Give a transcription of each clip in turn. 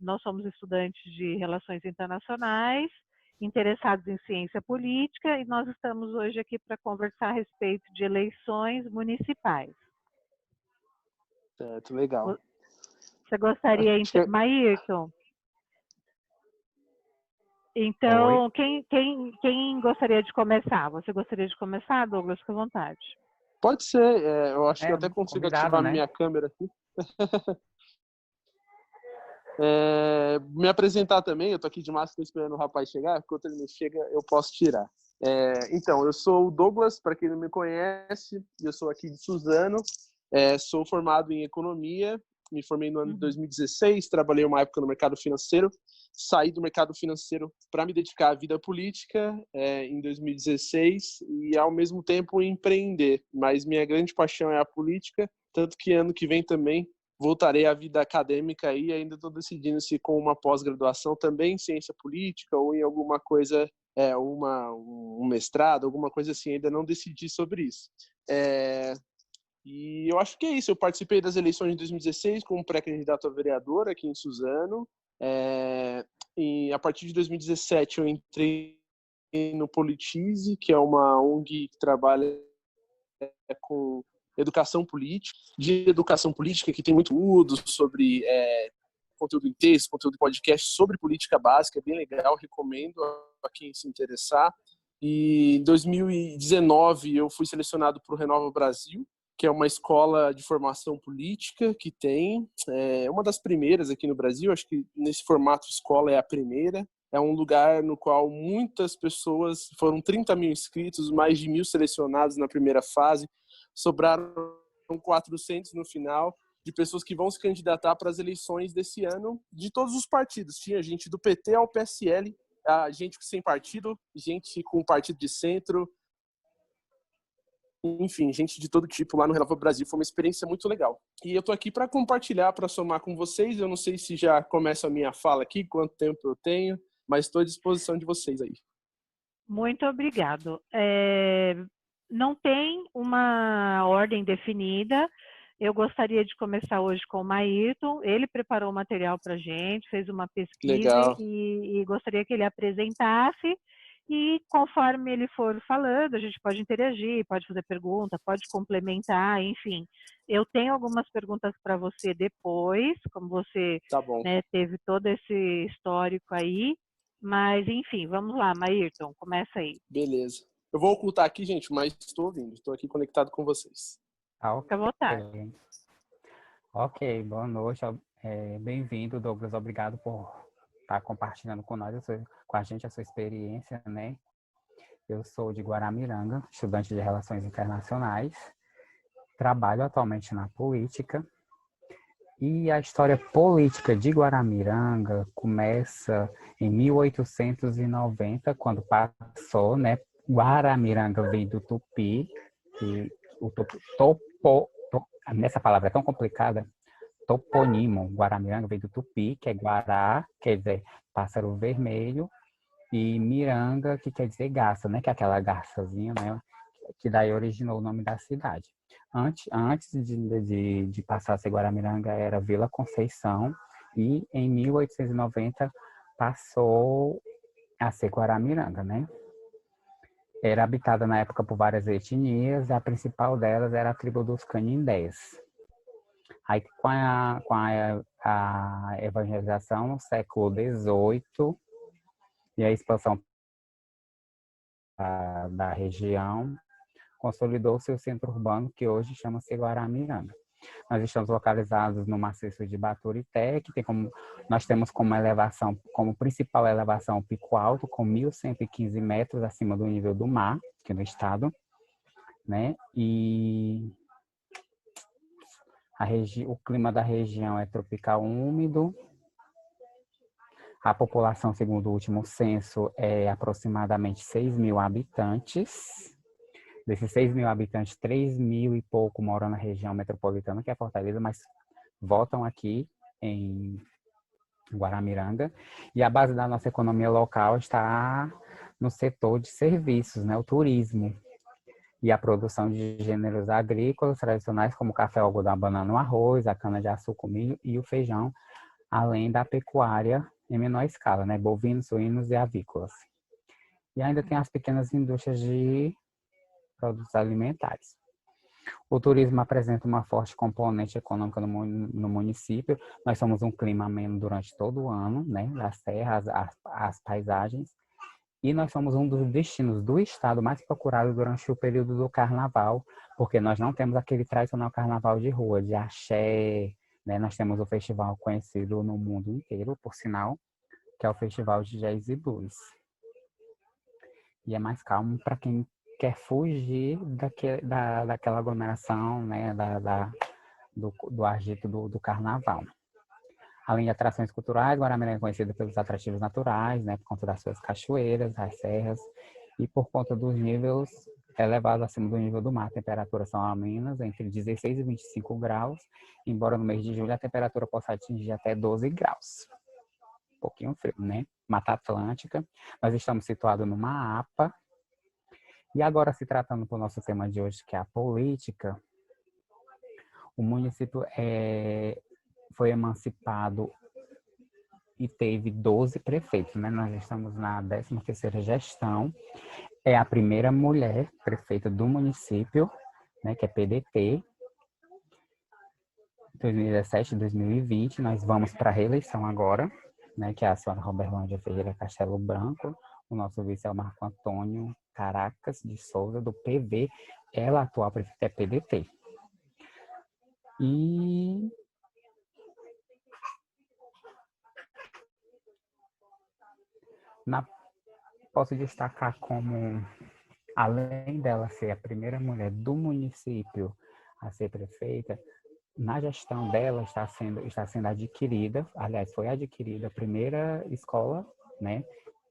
Nós somos estudantes de Relações Internacionais, interessados em ciência política, e nós estamos hoje aqui para conversar a respeito de eleições municipais. Certo, legal. Você gostaria, Maírton? Então, quem gostaria de começar? Você gostaria de começar, Douglas? Fique à vontade. Pode ser, eu acho que eu até consigo ativar né? minha câmera aqui. Me apresentar também, eu tô aqui de máscara esperando o rapaz chegar, enquanto ele não chega eu posso tirar. Então, eu sou o Douglas, para quem não me conhece, eu sou aqui de Suzano, sou formado em economia, me formei no ano de 2016, trabalhei uma época no mercado financeiro, saí do mercado financeiro para me dedicar à vida política em 2016 e, ao mesmo tempo, empreender. Mas minha grande paixão é a política, tanto que ano que vem também voltarei à vida acadêmica e ainda estou decidindo se com uma pós-graduação também em ciência política ou em alguma coisa, um mestrado, alguma coisa assim, ainda não decidi sobre isso. E eu acho que é isso, eu participei das eleições de 2016 como pré-candidato a vereador aqui em Suzano, e a partir de 2017 eu entrei no Politize, que é uma ONG que trabalha com educação política, que tem muito conteúdo sobre conteúdo em texto, conteúdo em podcast sobre política básica, é bem legal, recomendo a quem se interessar. E em 2019 eu fui selecionado para o Renova Brasil, que é uma escola de formação política que tem, uma das primeiras aqui no Brasil, acho que nesse formato escola é a primeira. É um lugar no qual muitas pessoas, foram 30 mil inscritos, mais de 1.000 selecionados na primeira fase, sobraram 400 no final, de pessoas que vão se candidatar para as eleições desse ano, de todos os partidos. Tinha gente do PT ao PSL, gente sem partido, gente com partido de centro, enfim, gente de todo tipo lá no Renova Brasil. Foi uma experiência muito legal. E eu tô aqui para compartilhar, para somar com vocês. Eu não sei se já começa a minha fala aqui, quanto tempo eu tenho, mas estou à disposição de vocês aí. Muito obrigado. Não tem uma ordem definida. Eu gostaria de começar hoje com o Maírton. Ele preparou o material para a gente, fez uma pesquisa e gostaria que ele apresentasse. E conforme ele for falando, a gente pode interagir, pode fazer pergunta, pode complementar, enfim. Eu tenho algumas perguntas para você depois, como você teve todo esse histórico aí. Mas, enfim, vamos lá, Maírton, começa aí. Beleza. Eu vou ocultar aqui, gente, mas estou ouvindo. Estou aqui conectado com vocês. Fica à vontade. Ok, boa noite. Bem-vindo, Douglas. Obrigado por estar compartilhando com nós, com a gente, a sua experiência, né? Eu sou de Guaramiranga, estudante de Relações Internacionais. Trabalho atualmente na política. E a história política de Guaramiranga começa em 1890, quando passou, né? Guaramiranga vem do tupi, e o nessa palavra é tão complicada, toponímo. Guaramiranga vem do tupi, que é guará, quer dizer pássaro vermelho, e miranga, que quer dizer garça, né? Que é aquela garçazinha, né? Que daí originou o nome da cidade. Antes de passar a ser Guaramiranga, era Vila Conceição, e em 1890 passou a ser Guaramiranga, né? Era habitada na época por várias etnias, e a principal delas era a tribo dos Canindés. Aí, com a evangelização no século XVIII e a expansão da região, consolidou-se o centro urbano, que hoje chama-se Guaramiranga. Nós estamos localizados no maciço de Baturité, que nós temos como principal elevação o Pico Alto, com 1.115 metros acima do nível do mar, aqui no estado, né? E o clima da região é tropical úmido. A população, segundo o último censo, é aproximadamente 6.000 habitantes. Desses 6.000 habitantes, 3.000 e pouco moram na região metropolitana, que é Fortaleza, mas votam aqui em Guaramiranga. E a base da nossa economia local está no setor de serviços, né? O turismo e a produção de gêneros agrícolas tradicionais, como o café, o algodão, a banana, o arroz, a cana-de-açúcar, o milho e o feijão, além da pecuária em menor escala, né? Bovinos, suínos e avícolas. E ainda tem as pequenas indústrias de produtos alimentares. O turismo apresenta uma forte componente econômica no município. Nós somos um clima ameno durante todo o ano, né? As terras, as paisagens. E nós somos um dos destinos do estado mais procurados durante o período do carnaval, porque nós não temos aquele tradicional carnaval de rua, de axé, né? Nós temos o festival conhecido no mundo inteiro, por sinal, que é o Festival de Jazz e Blues. E é mais calmo para quem quer fugir daquela aglomeração, né? Do agito do carnaval. Além de atrações culturais, Guaramiranga é conhecida pelos atrativos naturais, né, por conta das suas cachoeiras, as serras, e por conta dos níveis elevados acima do nível do mar. A temperatura são amenas, entre 16 e 25 graus, embora no mês de julho a temperatura possa atingir até 12 graus. Um pouquinho frio, né? Mata Atlântica. Nós estamos situados numa APA. E agora, se tratando do nosso tema de hoje, que é a política, o município foi emancipado e teve 12 prefeitos, né? Nós estamos na 13ª gestão. É a primeira mulher prefeita do município, né? Que é PDT. 2017 e 2020, nós vamos para a reeleição agora, né? Que é a senhora Roberlândia Ferreira Castelo Branco. O nosso vice é o Marco Antônio Caracas de Souza, do PV. Ela, atual prefeita, é PDT. E posso destacar como, além dela ser a primeira mulher do município a ser prefeita, na gestão dela está sendo adquirida, aliás, foi adquirida a primeira escola, né,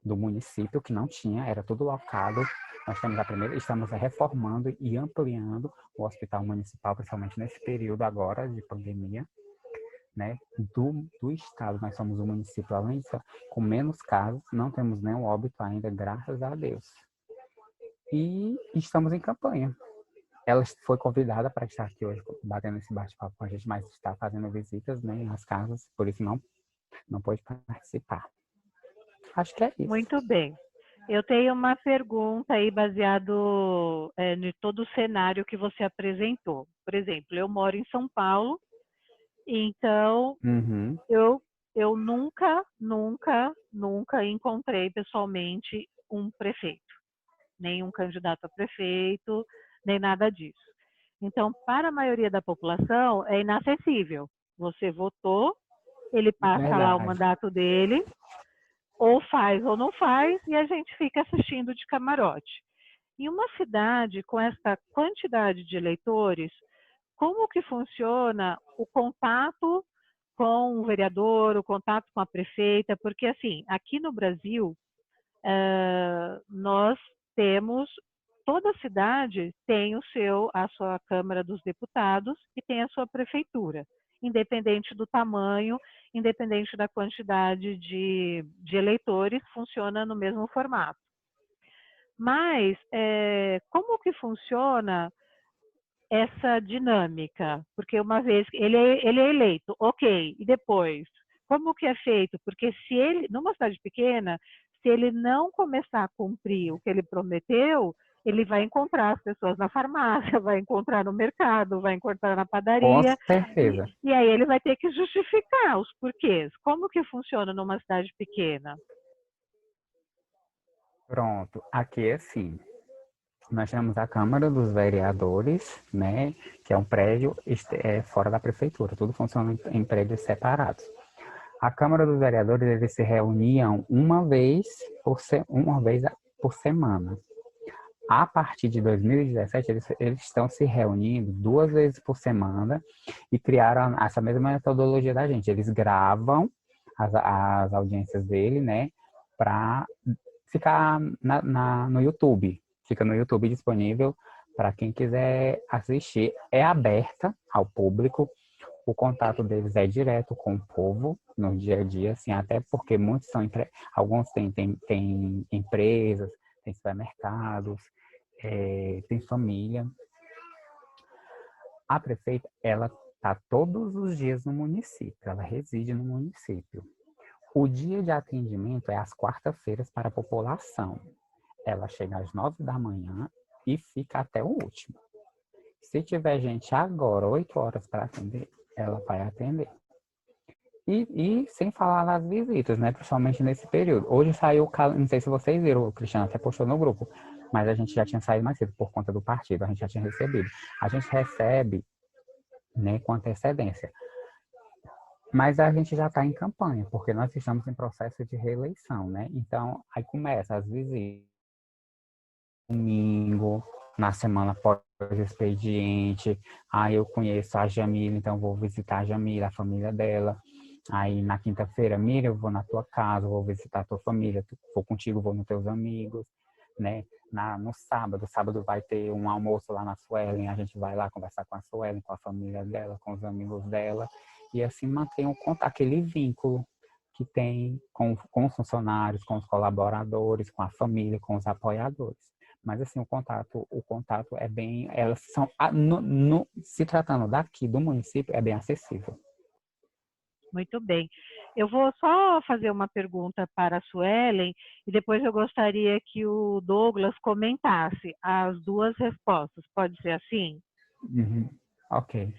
do município, que não tinha, era tudo locado. Nós temos estamos reformando e ampliando o hospital municipal, principalmente nesse período agora de pandemia, né, do estado. Nós somos um município, além disso, com menos casos, não temos nenhum óbito ainda, graças a Deus. E estamos em campanha. Ela foi convidada para estar aqui hoje, batendo esse bate-papo com a gente, mas está fazendo visitas, né, nas casas, por isso não pôde participar. Acho que é isso. Muito bem. Eu tenho uma pergunta aí baseado em todo o cenário que você apresentou. Por exemplo, eu moro em São Paulo, então eu nunca encontrei pessoalmente um prefeito, nem um candidato a prefeito, nem nada disso. Então, para a maioria da população, é inacessível. Você votou, ele passa lá o mandato dele, ou faz ou não faz, e a gente fica assistindo de camarote. Em uma cidade com essa quantidade de eleitores, como que funciona o contato com o vereador, o contato com a prefeita? Porque, assim, aqui no Brasil, nós temos, toda cidade tem a sua Câmara dos Deputados e tem a sua prefeitura, independente do tamanho, independente da quantidade de eleitores, funciona no mesmo formato. Mas como que funciona essa dinâmica? Porque uma vez ele é eleito, ok, e depois? Como que é feito? Porque se ele, numa cidade pequena, se ele não começar a cumprir o que ele prometeu, ele vai encontrar as pessoas na farmácia, vai encontrar no mercado, vai encontrar na padaria. Com certeza. E aí ele vai ter que justificar os porquês. Como que funciona numa cidade pequena? Pronto, aqui é assim. Nós temos a Câmara dos Vereadores, né, que é um prédio fora da prefeitura, tudo funciona em prédios separados. A Câmara dos Vereadores, eles se reuniam uma vez por semana. A partir de 2017, eles estão se reunindo 2 vezes por semana e criaram essa mesma metodologia da gente. Eles gravam as audiências dele, né, para ficar no YouTube. Fica no YouTube disponível para quem quiser assistir. É aberta ao público. O contato deles é direto com o povo no dia a dia, assim, até porque muitos alguns têm empresas, têm supermercados, tem família. A prefeita, ela está todos os dias no município, ela reside no município. O dia de atendimento é às quartas-feiras para a população. Ela chega às 9 da manhã e fica até o último. Se tiver gente agora, 8 horas para atender, ela vai atender. E sem falar nas visitas, né? Principalmente nesse período. Hoje saiu, não sei se vocês viram, o Cristiano até postou no grupo, mas a gente já tinha saído mais cedo por conta do partido, a gente já tinha recebido. A gente recebe, né, com antecedência. Mas a gente já está em campanha, porque nós estamos em processo de reeleição, né? Então, aí começa as visitas. Domingo, na semana pós-expediente, aí eu conheço a Jamila, então vou visitar a Jamila, a família dela. Aí na quinta-feira, Miriam, eu vou na tua casa, vou visitar a tua família, vou contigo, vou nos teus amigos, né? No sábado vai ter um almoço lá na Suelen, a gente vai lá conversar com a Suelen, com a família dela, com os amigos dela, e assim mantém o contato, aquele vínculo que tem com os funcionários, com os colaboradores, com a família, com os apoiadores. Mas assim, o contato é bem, elas são, se tratando daqui do município, é bem acessível. Muito bem. Eu vou só fazer uma pergunta para a Suelen e depois eu gostaria que o Douglas comentasse as duas respostas. Pode ser assim? Uhum. Ok.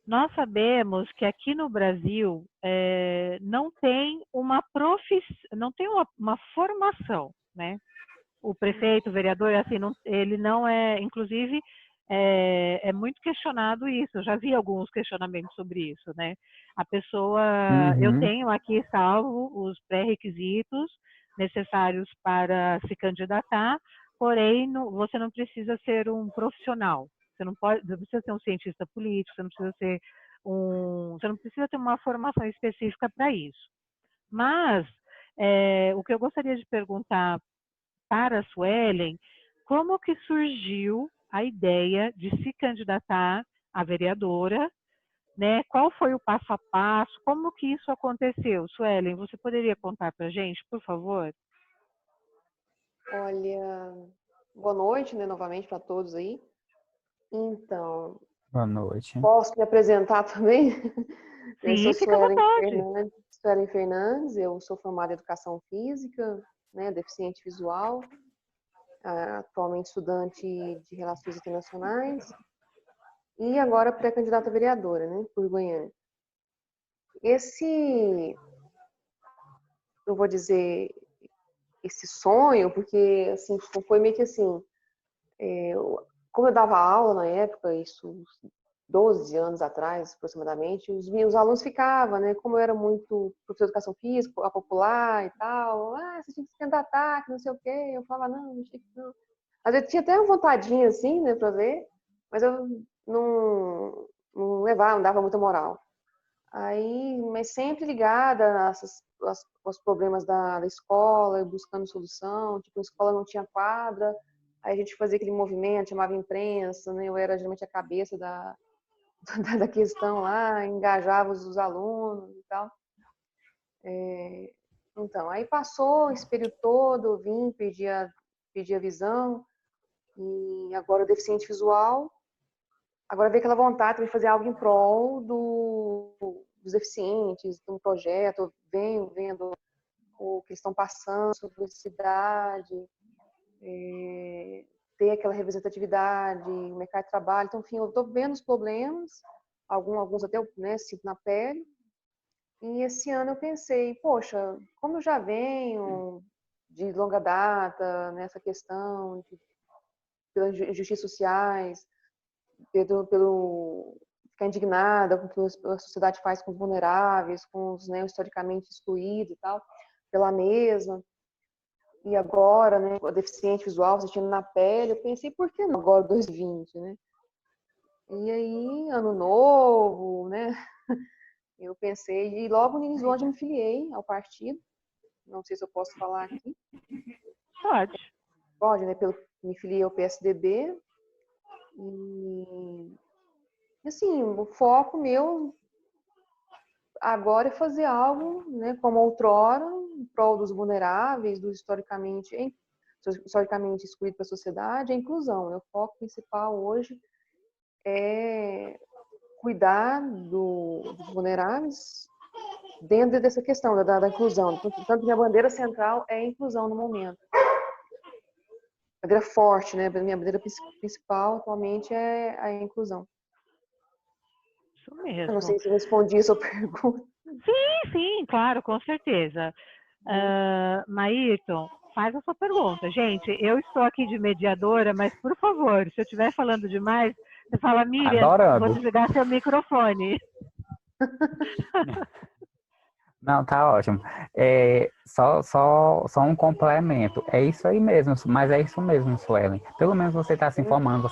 Nós sabemos que aqui no Brasil não tem não tem uma formação, né? O prefeito, o vereador, assim, ele não é, inclusive, é muito questionado isso. Eu já vi alguns questionamentos sobre isso, né? A pessoa, eu Uhum. tenho aqui salvo os pré-requisitos necessários para se candidatar, porém, você não precisa ser um profissional. Você não precisa ser um cientista político, você não precisa ser você não precisa ter uma formação específica para isso. Mas o que eu gostaria de perguntar para a Suelen, como que surgiu a ideia de se candidatar a vereadora, né? Qual foi o passo a passo? Como que isso aconteceu? Suelen, você poderia contar para a gente, por favor? Olha, boa noite, né, novamente para todos aí. Então, Boa noite. posso me apresentar também? Eu Sim, sou fica à vontade. Suelen Fernandes, eu sou formada em Educação Física, né, deficiente visual, atualmente estudante de Relações Internacionais e agora pré-candidata a vereadora, né, por Goiânia. Eu vou dizer, esse sonho, porque assim, foi meio que assim, como eu dava aula na época, isso 12 anos atrás, aproximadamente, os meus alunos ficavam, né? Como eu era muito professor de educação física, a popular e tal, você tinha que se candidatar, que não sei o quê. Eu falava, não tinha que não. Às vezes tinha até uma vontadinha assim, né, para ver, mas eu não levava, não dava muita moral. Aí, mas sempre ligada aos problemas da escola, buscando solução, tipo, a escola não tinha quadra, aí a gente fazia aquele movimento, chamava imprensa, né? Eu era geralmente a cabeça da questão lá, engajava os alunos e tal. Então, aí passou esse período todo, eu vim, perdi a visão, e agora o deficiente visual, agora veio aquela vontade de fazer algo em prol dos deficientes, de um projeto, eu venho vendo o que eles estão passando sobre a cidade, ter aquela representatividade, o mercado de trabalho. Então, enfim, eu estou vendo os problemas, alguns até, né, sinto na pele. E esse ano eu pensei, poxa, como eu já venho de longa data nessa questão pelas injustiças sociais, pelo ficar indignada com o que a sociedade faz com os vulneráveis, com os, né, historicamente excluídos e tal, pela mesma. E agora, né, o deficiente visual assistindo na pele, eu pensei, por que não agora 2020, né? E aí, ano novo, né? Eu pensei, e logo no início do ano eu me filiei ao partido, não sei se eu posso falar aqui. Pode. Pode, né? Me filiei ao PSDB. E assim, o foco meu agora é fazer algo, né, como outrora, em prol dos vulneráveis, dos historicamente excluídos da sociedade, a inclusão. O foco principal hoje é cuidar dos vulneráveis dentro dessa questão da inclusão. Tanto que minha bandeira central é a inclusão no momento. Bandeira forte, né? Minha bandeira principal atualmente é a inclusão. Isso mesmo. Eu não sei se eu respondi a sua pergunta. Sim, claro, com certeza. Maírton, faz a sua pergunta. Gente, eu estou aqui de mediadora, mas, por favor, se eu estiver falando demais, você fala, Miriam, Adorando. vou desligar seu microfone. Não, tá ótimo. Só um complemento. É isso aí mesmo, mas é isso mesmo, Suelen. Pelo menos você está se informando,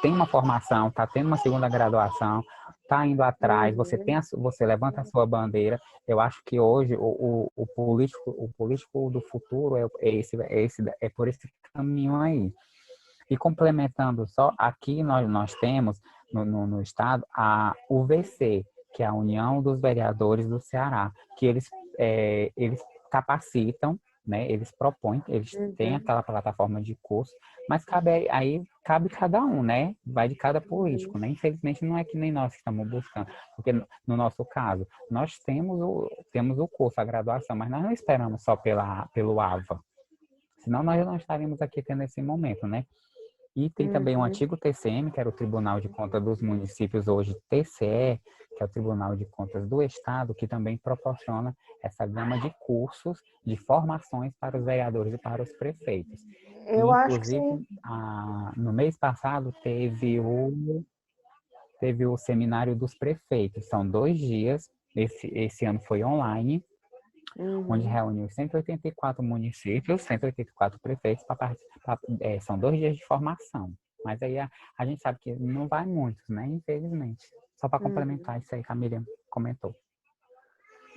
tem uma formação, está tendo uma segunda graduação, está indo atrás, você levanta a sua bandeira. Eu acho que hoje o político do futuro é por esse caminho aí. E complementando só, aqui nós temos no estado a UVC, que é a União dos Vereadores do Ceará, que eles capacitam, né? Eles propõem, eles têm aquela plataforma de curso, mas cabe cada um, né? Vai de cada político, né? Infelizmente não é que nem nós que estamos buscando, porque no nosso caso, nós temos o curso, a graduação, mas nós não esperamos só pelo AVA, senão nós não estaríamos aqui tendo esse momento, né? E tem também o antigo TCM, que era o Tribunal de Contas dos Municípios, hoje TCE, que é o Tribunal de Contas do Estado, que também proporciona essa gama de cursos, de formações para os vereadores e para os prefeitos. Eu acho que inclusive, sim. No mês passado teve o Seminário dos Prefeitos. São 2 dias, esse ano foi online, onde reuniu 184 municípios, 184 prefeitos para participar. São 2 dias de formação. Mas aí a gente sabe que não vai muitos, né? Infelizmente. Só para complementar isso aí que a Miriam comentou.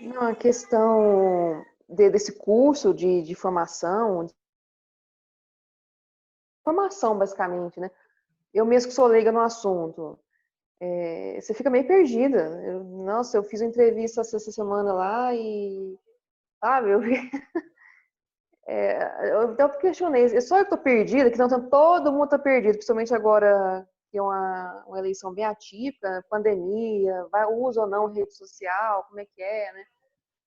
Não, a questão desse curso de formação, basicamente, né? Eu mesmo que sou leiga no assunto, você fica meio perdida. Eu fiz uma entrevista essa semana lá e, sabe, eu até questionei, só eu que tô perdida, que não, todo mundo tá perdido, principalmente agora que é uma eleição bem atípica, pandemia, usa ou não rede social, como é que é, né?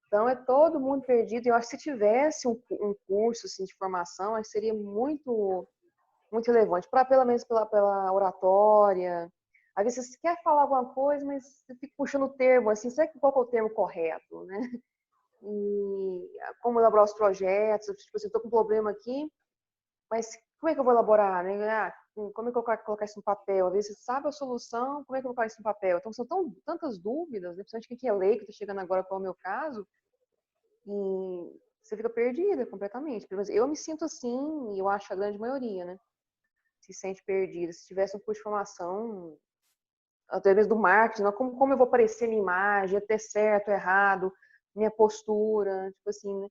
Então é todo mundo perdido. E eu acho que se tivesse um curso assim, de formação, acho que seria muito, muito relevante, pelo menos pela oratória. Às vezes você quer falar alguma coisa, mas você fica puxando o termo, assim, será que qual é o termo correto, né? E como elaborar os projetos, tipo assim, estou com um problema aqui, mas como é que eu vou elaborar, né? Como é que eu vou colocar isso no papel? Às vezes você sabe a solução, como é que eu vou colocar isso no papel? Então são tantas dúvidas, né? Principalmente quem é leigo, que está chegando agora, qual é o meu caso, e você fica perdida completamente. Eu me sinto assim, e eu acho a grande maioria, né? Se sente perdida. Se tivesse um curso de formação, através do marketing, né? Como eu vou aparecer minha imagem, até certo, errado, minha postura, tipo assim, né?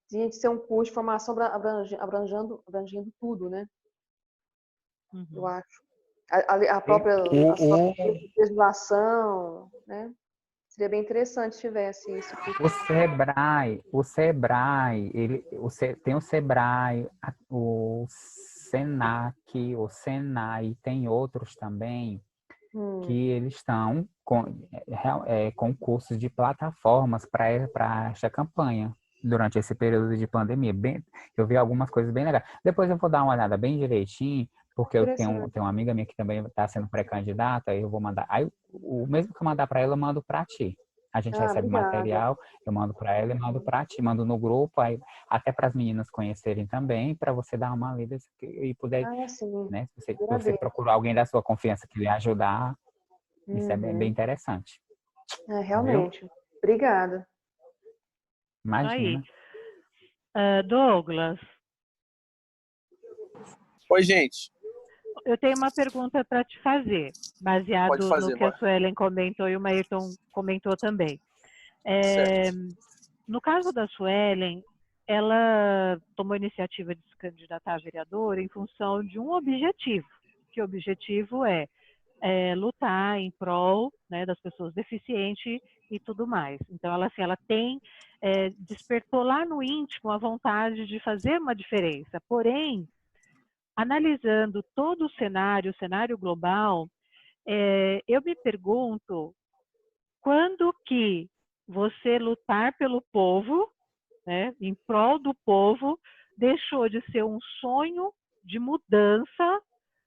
De a gente ser um curso de formação abrangendo tudo, né? Eu acho. A própria legislação, né? Seria bem interessante se tivesse isso. O Sebrae, tem o Sebrae, o Senac, o Senai, tem outros também que eles estão com cursos de plataformas para esta campanha durante esse período de pandemia. Eu vi algumas coisas bem legais. Depois eu vou dar uma olhada bem direitinho, porque eu tenho uma amiga minha que também está sendo pré-candidata, eu vou mandar. Aí, o mesmo que eu mandar para ela, eu mando para ti. A gente recebe material, eu mando para ela e mando para ti, mando no grupo, aí, até para as meninas conhecerem também, para você dar uma lida e poder, né? Se você procurar alguém da sua confiança que lhe ajudar, isso é bem interessante. Realmente. Viu? Obrigada. Imagina. Douglas. Oi, gente. Eu tenho uma pergunta para te fazer, baseado no que a Suelen comentou e o Maírton comentou também. No caso da Suelen, ela tomou a iniciativa de se candidatar a vereadora em função de um objetivo, que o objetivo é lutar em prol, né, das pessoas deficientes e tudo mais. Então, ela despertou lá no íntimo a vontade de fazer uma diferença. Porém, analisando todo o cenário global, Eu me pergunto quando que você lutar pelo povo, né, em prol do povo, deixou de ser um sonho de mudança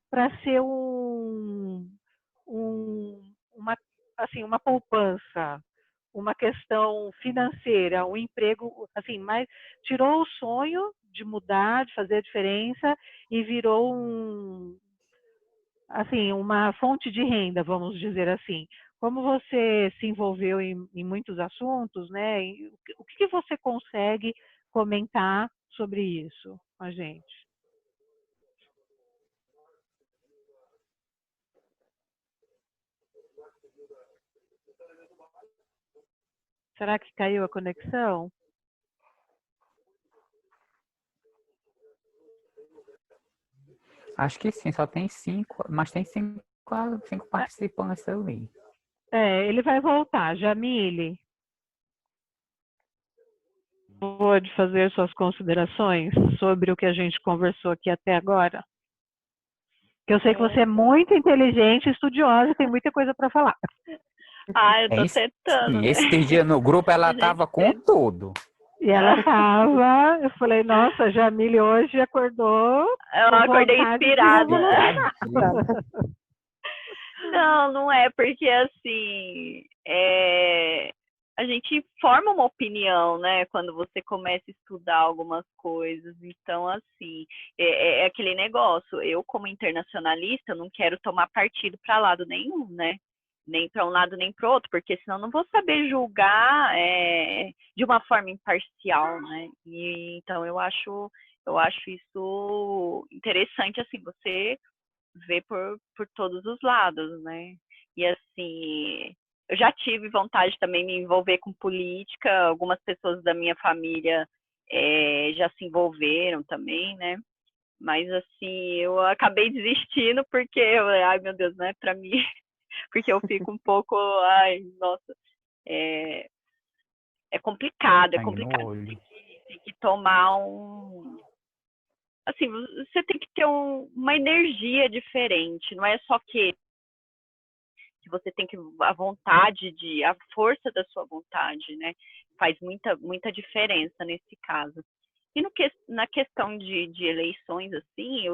para ser uma, assim, uma poupança, uma questão financeira, um emprego, assim, mas tirou o sonho de mudar, de fazer a diferença e virou assim, uma fonte de renda, vamos dizer assim. Como você se envolveu em muitos assuntos, né? O que você consegue comentar sobre isso com a gente? Será que caiu a conexão? Acho que sim, só tem 5, mas tem 5 participantes ali. Ele vai voltar. Jamile, pode fazer suas considerações sobre o que a gente conversou aqui até agora? Que eu sei que você é muito inteligente, estudiosa e tem muita coisa para falar. Eu tô tentando, né? Esse dia no grupo ela estava com tudo. E ela estava, eu falei, nossa, a Jamile hoje acordou. Eu acordei inspirada. Não, não é, porque assim, a gente forma uma opinião, né, quando você começa a estudar algumas coisas. Então, assim, é aquele negócio. Eu, como internacionalista, não quero tomar partido para lado nenhum, né? Nem para um lado nem para o outro, porque senão não vou saber julgar de uma forma imparcial, né? E, então eu acho isso interessante, assim, você ver por todos os lados, né? E assim, eu já tive vontade também de me envolver com política, algumas pessoas da minha família já se envolveram também, né? Mas assim, eu acabei desistindo porque, ai meu Deus, não é para mim. Porque eu fico um pouco, ai, nossa, é complicado, é complicado. Tem que tomar assim, você tem que ter uma energia diferente, não é só que você tem que a vontade a força da sua vontade, né? Faz muita diferença nesse caso. E na questão de eleições, assim,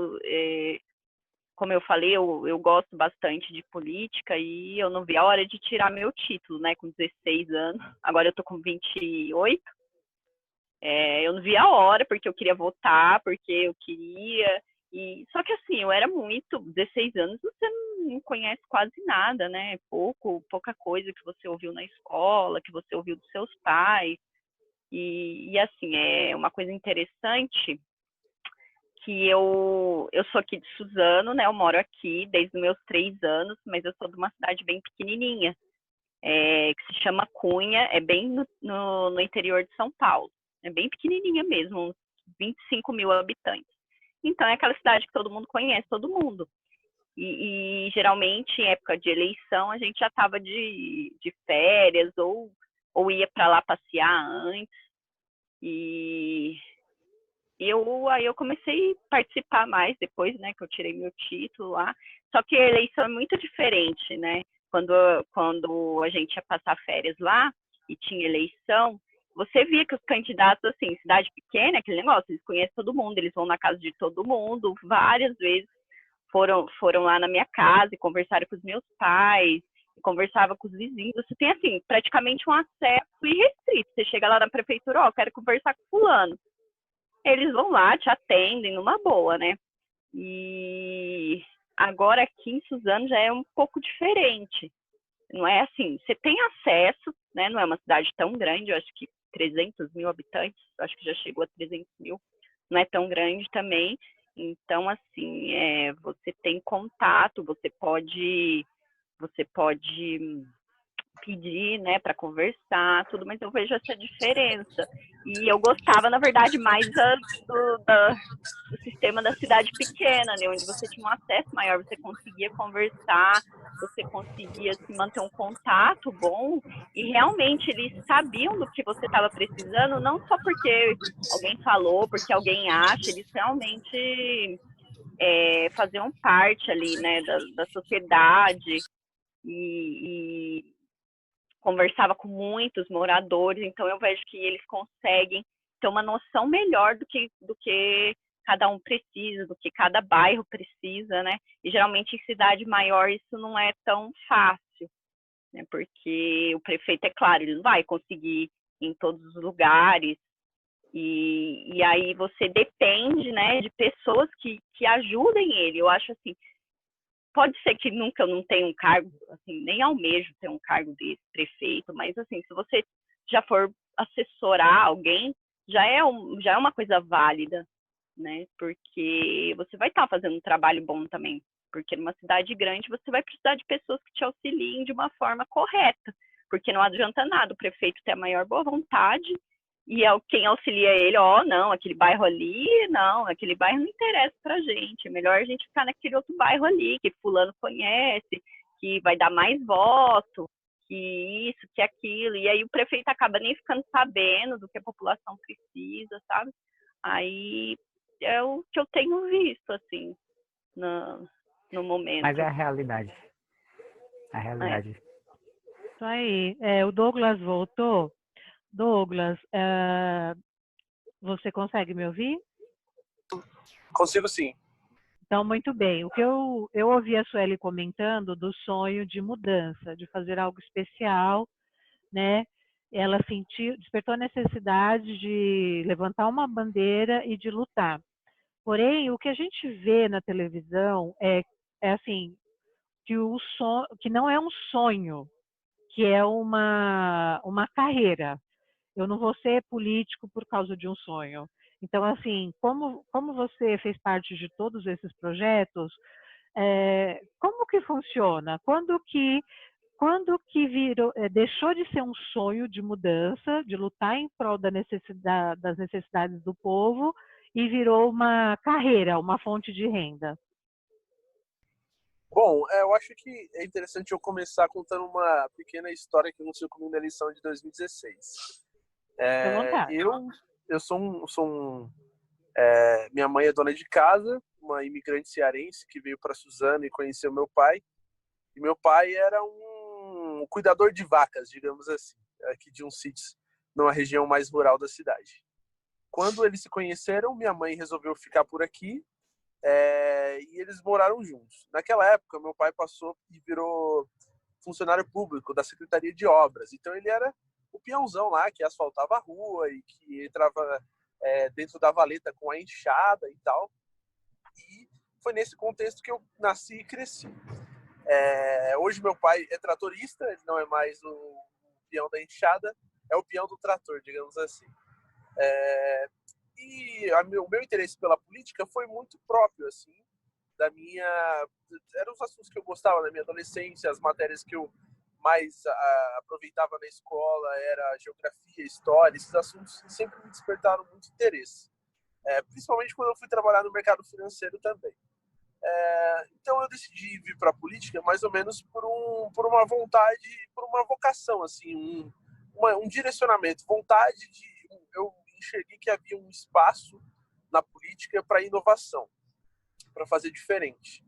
como eu falei, eu gosto bastante de política e eu não vi a hora de tirar meu título, né, com 16 anos. Agora eu tô com 28. Eu não vi a hora, porque eu queria votar, porque eu queria. Só que assim, eu era 16 anos, você não conhece quase nada, né? Pouca coisa que você ouviu na escola, que você ouviu dos seus pais. E assim, é uma coisa interessante que eu sou aqui de Suzano, né? Eu moro aqui desde os meus 3 anos, mas eu sou de uma cidade bem pequenininha, que se chama Cunha, é bem no interior de São Paulo. É bem pequenininha mesmo, uns 25 mil habitantes. Então é aquela cidade que todo mundo conhece, todo mundo. E geralmente, em época de eleição, a gente já estava de férias ou ia para lá passear antes. Aí eu comecei a participar mais depois, né, que eu tirei meu título lá. Só que a eleição é muito diferente, né? Quando a gente ia passar férias lá e tinha eleição, você via que os candidatos, assim, cidade pequena, aquele negócio, eles conhecem todo mundo, eles vão na casa de todo mundo, várias vezes foram lá na minha casa e conversaram com os meus pais, conversava com os vizinhos. Você tem, assim, praticamente um acesso irrestrito. Você chega lá na prefeitura, eu quero conversar com fulano. Eles vão lá, te atendem numa boa, né? E agora aqui em Suzano já é um pouco diferente. Não é assim, você tem acesso, né? Não é uma cidade tão grande, eu acho que 300 mil habitantes, acho que já chegou a 300 mil. Não é tão grande também. Então, assim, você tem contato, você pode pedir, né, para conversar, tudo, mas eu vejo essa diferença. E eu gostava, na verdade, mais do sistema da cidade pequena, né, onde você tinha um acesso maior, você conseguia conversar, você conseguia se manter um contato bom, e realmente eles sabiam do que você estava precisando, não só porque alguém falou, porque alguém acha, eles realmente faziam parte ali, né, da sociedade. e conversava com muitos moradores, então eu vejo que eles conseguem ter uma noção melhor do que cada um precisa, do que cada bairro precisa, né? E geralmente em cidade maior isso não é tão fácil, né? Porque o prefeito, é claro, ele não vai conseguir em todos os lugares, e aí você depende, né, de pessoas que ajudem ele. Eu acho assim, pode ser que nunca eu não tenha um cargo, assim, nem almejo ter um cargo de prefeito, mas assim, se você já for assessorar alguém, já é uma coisa válida, né? Porque você vai estar fazendo um trabalho bom também. Porque numa cidade grande você vai precisar de pessoas que te auxiliem de uma forma correta. Porque não adianta nada o prefeito ter a maior boa vontade e quem auxilia ele, não, aquele bairro ali, não, aquele bairro não interessa pra gente. É melhor a gente ficar naquele outro bairro ali, que fulano conhece, que vai dar mais voto, que isso, que aquilo. E aí o prefeito acaba nem ficando sabendo do que a população precisa, sabe? Aí é o que eu tenho visto, assim, no momento. Mas é a realidade. A É. realidade. Isso aí. O Douglas voltou. Douglas, você consegue me ouvir? Consigo sim. Então, muito bem. O que eu ouvi a Sueli comentando do sonho de mudança, de fazer algo especial, né? Ela despertou a necessidade de levantar uma bandeira e de lutar. Porém, o que a gente vê na televisão é assim, que não é um sonho, que é uma carreira. Eu não vou ser político por causa de um sonho. Então, assim, como você fez parte de todos esses projetos, como que funciona? Quando que deixou de ser um sonho de mudança, de lutar em prol das necessidades do povo e virou uma carreira, uma fonte de renda? Bom, eu acho que é interessante eu começar contando uma pequena história que aconteceu comigo na eleição de 2016. Fique à vontade. Eu minha mãe é dona de casa, uma imigrante cearense que veio para Suzano e conheceu meu pai. E meu pai era um cuidador de vacas, digamos assim, aqui de um sítio numa região mais rural da cidade. Quando eles se conheceram, minha mãe resolveu ficar por aqui, e eles moraram juntos. Naquela época, meu pai passou e virou funcionário público da Secretaria de Obras. Então ele era o peãozão lá que asfaltava a rua e que entrava dentro da valeta com a enxada e tal. E foi nesse contexto que eu nasci e cresci. Hoje meu pai é tratorista, ele não é mais o peão da enxada, é o peão do trator, digamos assim. O meu interesse pela política foi muito próprio, assim, eram os assuntos que eu gostava na minha adolescência, as matérias que eu mais aproveitava na escola era geografia, história, esses assuntos sempre me despertaram muito interesse, principalmente quando eu fui trabalhar no mercado financeiro também. Então eu decidi vir para a política mais ou menos por uma vontade, por uma vocação, assim, um direcionamento, eu enxerguei que havia um espaço na política para inovação, para fazer diferente.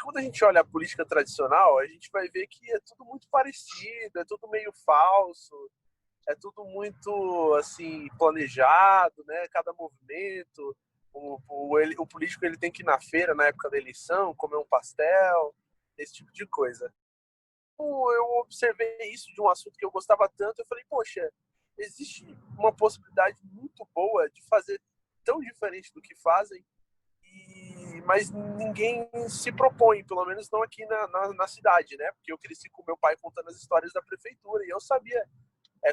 Quando a gente olha a política tradicional, a gente vai ver que é tudo muito parecido, é tudo meio falso, é tudo muito assim planejado, né? Cada movimento, o político ele tem que ir na feira na época da eleição, comer um pastel, esse tipo de coisa. Eu observei isso de um assunto que eu gostava tanto, eu falei, poxa, existe uma possibilidade muito boa de fazer tão diferente do que fazem, mas ninguém se propõe, pelo menos não aqui na cidade, né? Porque eu cresci com meu pai contando as histórias da prefeitura e eu sabia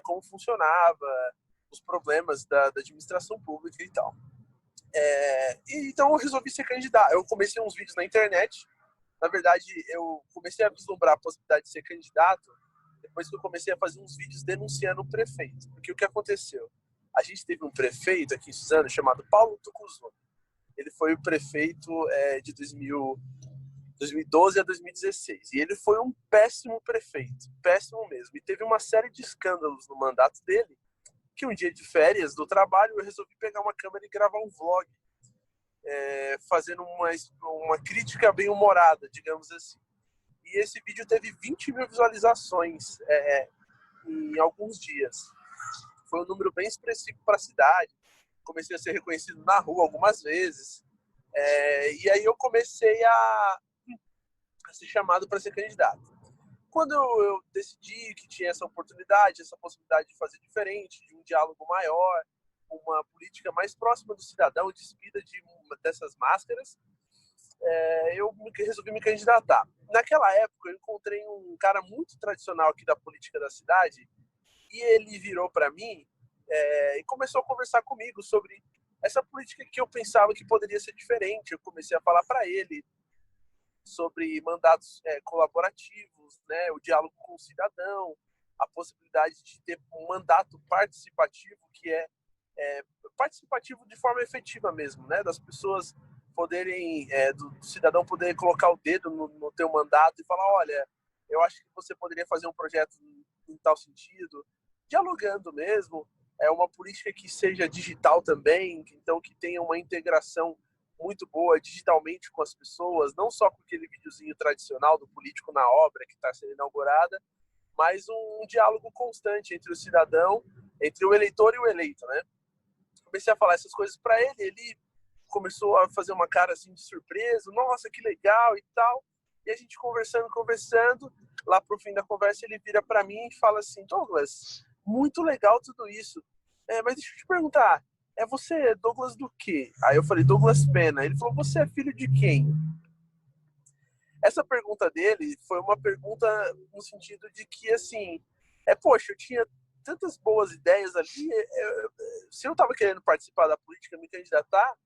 como funcionava, os problemas da administração pública e tal. Então eu resolvi ser candidato. Eu comecei uns vídeos na internet. Na verdade, eu comecei a vislumbrar a possibilidade de ser candidato depois que eu comecei a fazer uns vídeos denunciando o prefeito. Porque o que aconteceu? A gente teve um prefeito aqui em Suzano chamado Paulo Tucuzoni. Ele foi o prefeito de 2012 a 2016. E ele foi um péssimo prefeito, péssimo mesmo. E teve uma série de escândalos no mandato dele, que um dia de férias do trabalho eu resolvi pegar uma câmera e gravar um vlog, fazendo uma crítica bem humorada, digamos assim. E esse vídeo teve 20 mil visualizações em alguns dias. Foi um número bem expressivo para a cidade. Comecei a ser reconhecido na rua algumas vezes. E aí eu comecei a ser chamado para ser candidato. Quando eu decidi que tinha essa oportunidade, essa possibilidade de fazer diferente, de um diálogo maior, uma política mais próxima do cidadão, despida dessas máscaras, eu resolvi me candidatar. Naquela época, eu encontrei um cara muito tradicional aqui da política da cidade, e ele virou para mim e começou a conversar comigo sobre essa política que eu pensava que poderia ser diferente. Eu comecei a falar para ele sobre mandatos colaborativos, né, o diálogo com o cidadão, a possibilidade de ter um mandato participativo, que é participativo de forma efetiva mesmo, né, das pessoas poderem, do cidadão poder colocar o dedo no teu mandato e falar, olha, eu acho que você poderia fazer um projeto em tal sentido, dialogando mesmo, uma política que seja digital também, então que tenha uma integração muito boa digitalmente com as pessoas, não só com aquele videozinho tradicional do político na obra que está sendo inaugurada, mas um diálogo constante entre o cidadão, entre o eleitor e o eleito, né? Comecei a falar essas coisas para ele, ele começou a fazer uma cara assim de surpresa, nossa, que legal e tal, e a gente conversando, lá pro fim da conversa ele vira para mim e fala assim, Douglas, muito legal tudo isso, mas deixa eu te perguntar, você é Douglas do quê? Aí eu falei, Douglas Pena. Ele falou, você é filho de quem? Essa pergunta dele foi uma pergunta no sentido de que, assim, poxa, eu tinha tantas boas ideias ali, se eu estava querendo participar da política, me candidatar,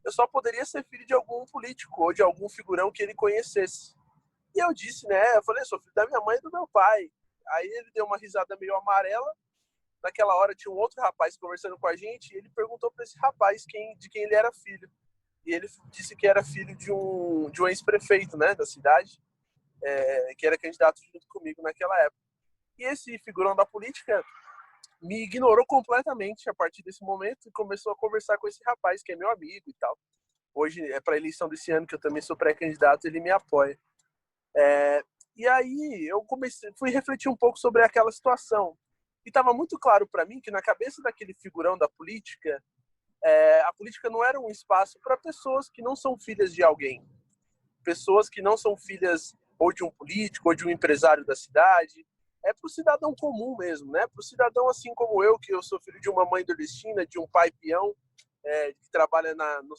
eu só poderia ser filho de algum político ou de algum figurão que ele conhecesse. E eu disse, né, eu falei, sou filho da minha mãe e do meu pai. Aí ele deu uma risada meio amarela. Naquela hora tinha um outro rapaz conversando com a gente e ele perguntou para esse rapaz de quem ele era filho. E ele disse que era filho de um ex-prefeito, né, da cidade, que era candidato junto comigo naquela época. E esse figurão da política me ignorou completamente a partir desse momento e começou a conversar com esse rapaz, que é meu amigo e tal. Hoje, para a eleição desse ano, que eu também sou pré-candidato, ele me apoia. E aí eu fui refletir um pouco sobre aquela situação. E estava muito claro para mim que na cabeça daquele figurão da política, a política não era um espaço para pessoas que não são filhas de alguém. Pessoas que não são filhas ou de um político ou de um empresário da cidade. É para o cidadão comum mesmo, né? Para o cidadão assim como eu, que eu sou filho de uma mãe nordestina, de um pai peão, que trabalha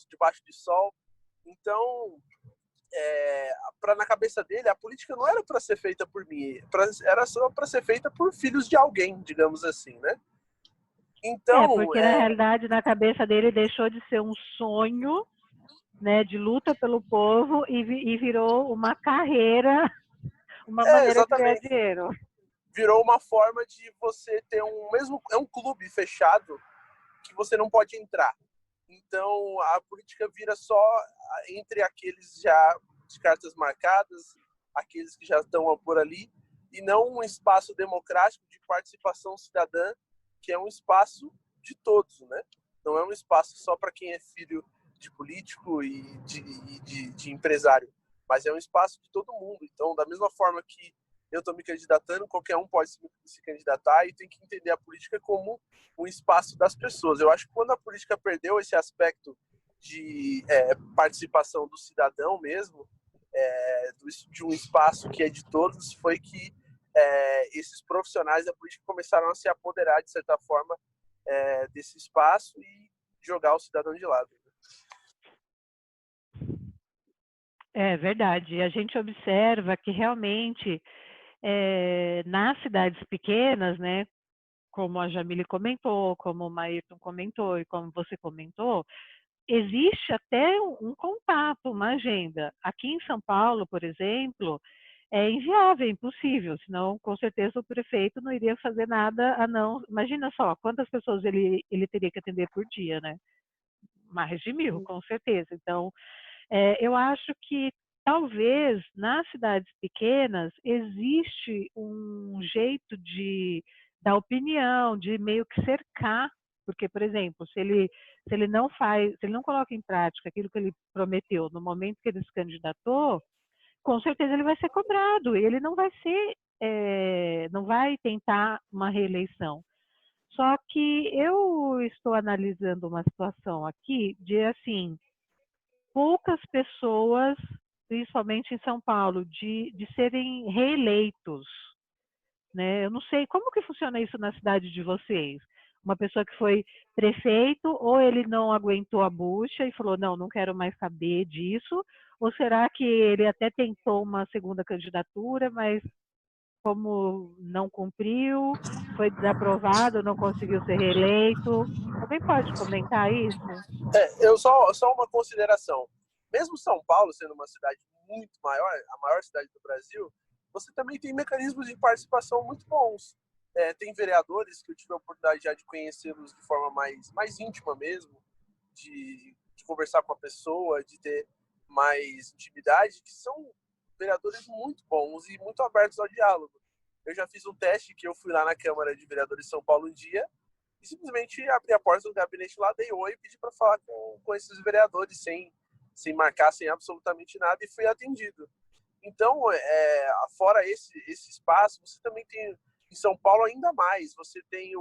debaixo de sol. Então, na cabeça dele, a política não era para ser feita por mim, era só para ser feita por filhos de alguém, digamos assim, né? Então, porque na realidade, na cabeça dele, deixou de ser um sonho, né, de luta pelo povo e virou uma carreira, uma maneira de ganhar exatamente. dinheiro. Virou uma forma de você ter um clube fechado que você não pode entrar. Então, a política vira só entre aqueles já de cartas marcadas, aqueles que já estão por ali, e não um espaço democrático de participação cidadã, que é um espaço de todos, né? Não é um espaço só para quem é filho de político e de empresário, mas é um espaço de todo mundo. Então, da mesma forma que eu estou me candidatando, qualquer um pode se candidatar e tem que entender a política como um espaço das pessoas. Eu acho que quando a política perdeu esse aspecto de participação do cidadão mesmo, de um espaço que é de todos, foi que esses profissionais da política começaram a se apoderar, de certa forma, desse espaço e jogar o cidadão de lado. É verdade. A gente observa que realmente nas cidades pequenas, né, como a Jamile comentou, como o Maírton comentou e como você comentou, existe até um contato, uma agenda. Aqui em São Paulo, por exemplo, é inviável, é impossível, senão com certeza o prefeito não iria fazer nada a não... Imagina só, quantas pessoas ele teria que atender por dia, né? Mais de 1.000, com certeza. Então, eu acho que talvez nas cidades pequenas existe um jeito da opinião, de meio que cercar, porque, por exemplo, se ele não coloca em prática aquilo que ele prometeu no momento que ele se candidatou, com certeza ele vai ser cobrado, ele não vai ser, não vai tentar uma reeleição. Só que eu estou analisando uma situação aqui de, assim, poucas pessoas, principalmente em São Paulo, de serem reeleitos, né? Eu não sei como que funciona isso na cidade de vocês. Uma pessoa que foi prefeito, ou ele não aguentou a bucha e falou, não, não quero mais saber disso, ou será que ele até tentou uma segunda candidatura, mas como não cumpriu, foi desaprovado, não conseguiu ser reeleito? Alguém pode comentar isso? Eu só uma consideração. Mesmo São Paulo sendo uma cidade muito maior, a maior cidade do Brasil, você também tem mecanismos de participação muito bons. Tem vereadores que eu tive a oportunidade já de conhecê-los de forma mais íntima mesmo, de conversar com a pessoa, de ter mais intimidade, que são vereadores muito bons e muito abertos ao diálogo. Eu já fiz um teste que eu fui lá na Câmara de Vereadores de São Paulo um dia e simplesmente abri a porta do gabinete lá, dei oi e pedi para falar com esses vereadores sem marcar, sem absolutamente nada, e fui atendido. Então, fora esse espaço, você também tem em São Paulo ainda mais. Você tem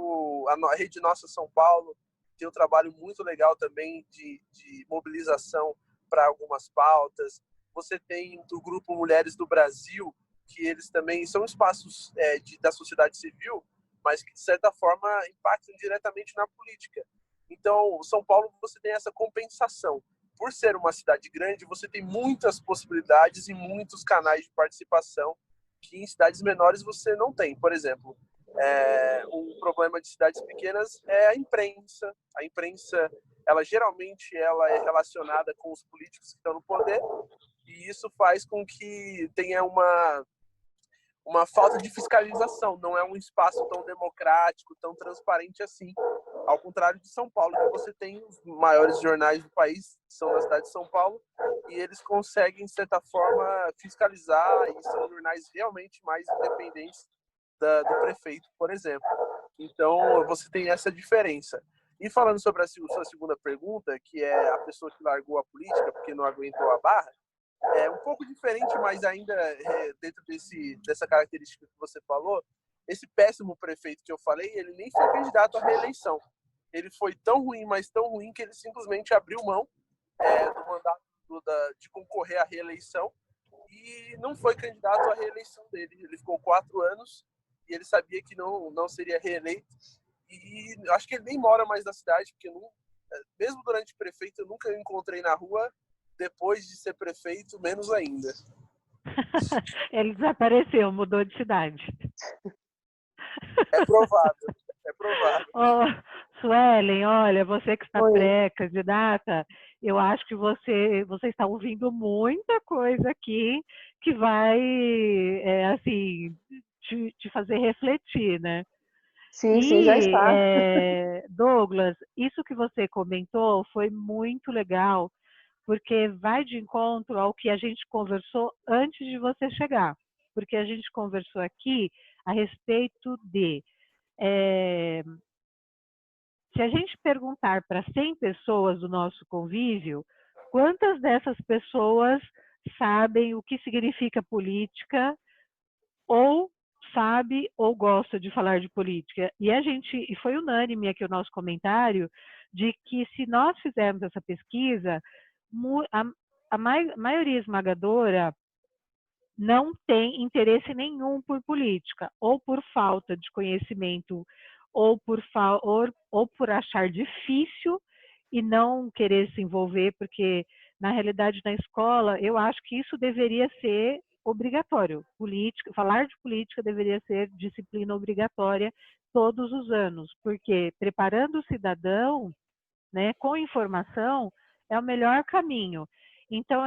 a Rede Nossa São Paulo, tem um trabalho muito legal também de mobilização para algumas pautas. Você tem o Grupo Mulheres do Brasil, que eles também são espaços da sociedade civil, mas que, de certa forma, impactam diretamente na política. Então, São Paulo, você tem essa compensação. Por ser uma cidade grande, você tem muitas possibilidades e muitos canais de participação que em cidades menores você não tem. Por exemplo, um problema de cidades pequenas é a imprensa. A imprensa, geralmente ela é relacionada com os políticos que estão no poder, e isso faz com que tenha uma falta de fiscalização, não é um espaço tão democrático, tão transparente assim. Ao contrário de São Paulo, que você tem os maiores jornais do país, são na cidade de São Paulo, e eles conseguem, de certa forma, fiscalizar, e são jornais realmente mais independentes do prefeito, por exemplo. Então, você tem essa diferença. E falando sobre a sua segunda pergunta, que é a pessoa que largou a política porque não aguentou a barra, é um pouco diferente, mas ainda dentro dessa característica que você falou. Esse péssimo prefeito que eu falei, ele nem foi candidato à reeleição. Ele foi tão ruim, mas tão ruim, que ele simplesmente abriu mão do mandato de concorrer à reeleição e não foi candidato à reeleição dele. Ele ficou 4 anos e ele sabia que não seria reeleito. E acho que ele nem mora mais na cidade, porque mesmo durante prefeito eu nunca encontrei na rua. Depois de ser prefeito, menos ainda. Ele desapareceu, mudou de cidade. É provável, é provável. Oh, Suelen, olha, você que está pré-candidata, eu acho que você está ouvindo muita coisa aqui que vai, assim, te fazer refletir, né? Sim, sim, já está. Douglas, isso que você comentou foi muito legal, porque vai de encontro ao que a gente conversou antes de você chegar. Porque a gente conversou aqui a respeito de... se a gente perguntar para 100 pessoas do nosso convívio, quantas dessas pessoas sabem o que significa política, ou sabe ou gosta de falar de política? E foi unânime aqui o nosso comentário de que, se nós fizermos essa pesquisa, a maioria esmagadora não tem interesse nenhum por política, ou por falta de conhecimento, ou por achar difícil e não querer se envolver, porque, na realidade, na escola, eu acho que isso deveria ser obrigatório. Falar de política deveria ser disciplina obrigatória todos os anos, porque preparando o cidadão, né, com informação, é o melhor caminho. Então,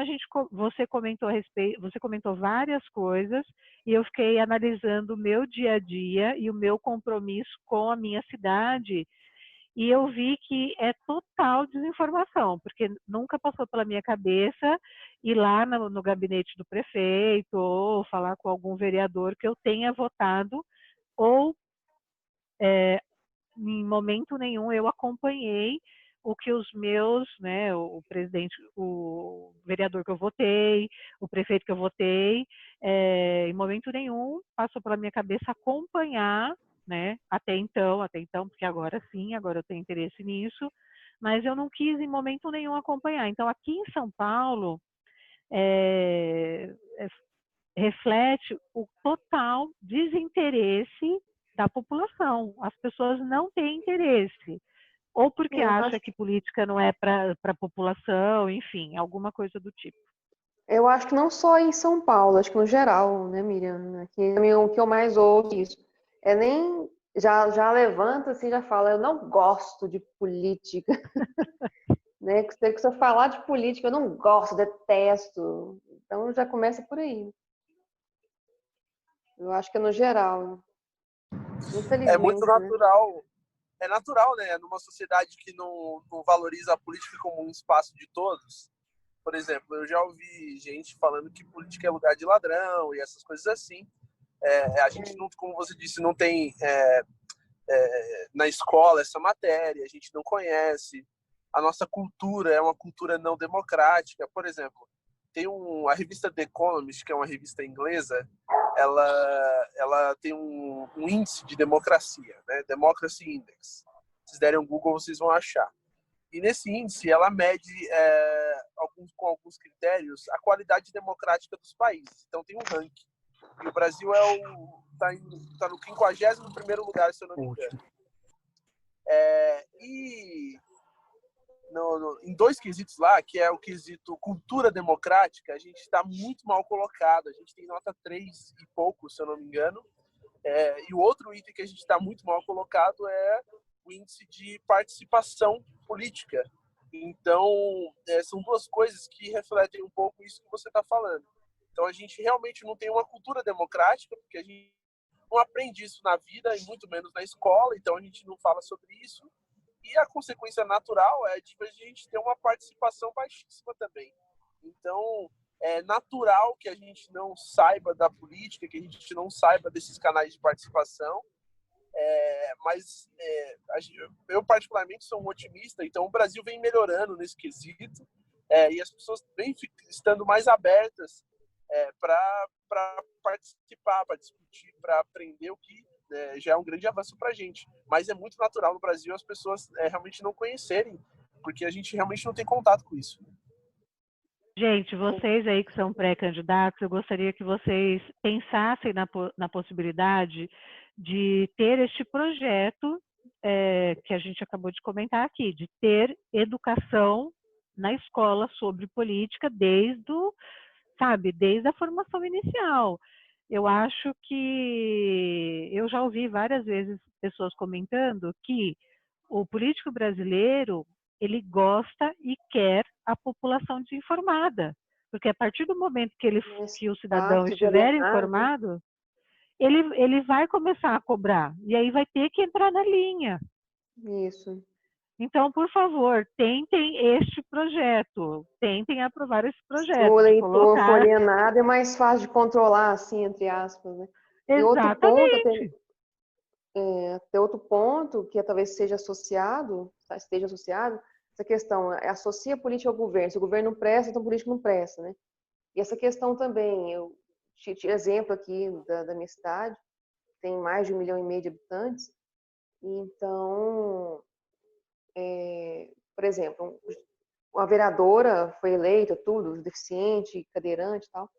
você comentou várias coisas, e eu fiquei analisando o meu dia a dia e o meu compromisso com a minha cidade, e eu vi que é total desinformação, porque nunca passou pela minha cabeça ir lá no gabinete do prefeito ou falar com algum vereador que eu tenha votado, ou em momento nenhum eu acompanhei o que os meus, né, o presidente, o vereador que eu votei, o prefeito que eu votei, em momento nenhum passou pela minha cabeça acompanhar, né, até então, porque agora sim, agora eu tenho interesse nisso, mas eu não quis em momento nenhum acompanhar. Então, aqui em São Paulo, reflete o total desinteresse da população. As pessoas não têm interesse. Ou porque Eu acha acho, que política não é para a população, enfim, alguma coisa do tipo. eu acho que não só em São Paulo, acho que no geral, né, Miriam? Aqui também o que eu mais ouço isso. É nem. Já levanta assim, já fala, eu não gosto de política. Né? Que você falar de política, eu não gosto, detesto. Então já começa por aí. Eu acho que é no geral, É muito infelizmente, né? natural. É natural, né? Numa sociedade que não valoriza a política como um espaço de todos. Por exemplo, eu já ouvi gente falando que política é lugar de ladrão e essas coisas assim. A gente, não, como você disse, não tem na escola essa matéria, a gente não conhece. A nossa cultura é uma cultura não democrática. Por exemplo, tem a revista The Economist, que é uma revista inglesa, ela tem um índice de democracia, né? Democracy Index. Se vocês derem um Google, vocês vão achar. E nesse índice, ela mede com alguns critérios a qualidade democrática dos países. Então tem um ranking. E o Brasil tá no 51º lugar, se eu não me engano. E em dois quesitos lá, que é o quesito cultura democrática, a gente está muito mal colocado. A gente tem nota 3 e pouco, se eu não me engano. E o outro item que a gente está muito mal colocado é o índice de participação política. Então, são duas coisas que refletem um pouco isso que você está falando. Então, a gente realmente não tem uma cultura democrática, porque a gente não aprende isso na vida e muito menos na escola, então a gente não fala sobre isso. E a consequência natural é de a gente ter uma participação baixíssima também. Então, é natural que a gente não saiba da política, que a gente não saiba desses canais de participação, mas eu particularmente sou um otimista, então o Brasil vem melhorando nesse quesito, e as pessoas vêm estando mais abertas para participar, para discutir, para aprender, o que já é um grande avanço para a gente. Mas é muito natural no Brasil as pessoas realmente não conhecerem, porque a gente realmente não tem contato com isso. Gente, vocês aí que são pré-candidatos, eu gostaria que vocês pensassem na possibilidade de ter este projeto que a gente acabou de comentar aqui, de ter educação na escola sobre política desde a formação inicial. Eu acho que eu já ouvi várias vezes pessoas comentando que o político brasileiro ele gosta e quer a população desinformada, porque a partir do momento que o cidadão Fácil de estiver alienar, né? informado, ele vai começar a cobrar e aí vai ter que entrar na linha. Isso. Então, por favor, tentem este projeto, tentem aprovar esse Se o projeto de eleitor for colocar alienado, é mais fácil de controlar, assim, entre aspas, né? E outro ponto, exatamente. tem outro ponto que talvez seja associado, esteja associado, essa questão, associa política ao governo. Se o governo não presta, então o político não presta, né? E essa questão também, eu tive exemplo aqui da minha cidade, tem mais de 1,5 milhão de habitantes, então, por exemplo, uma vereadora foi eleita, tudo, deficiente, cadeirante e tal.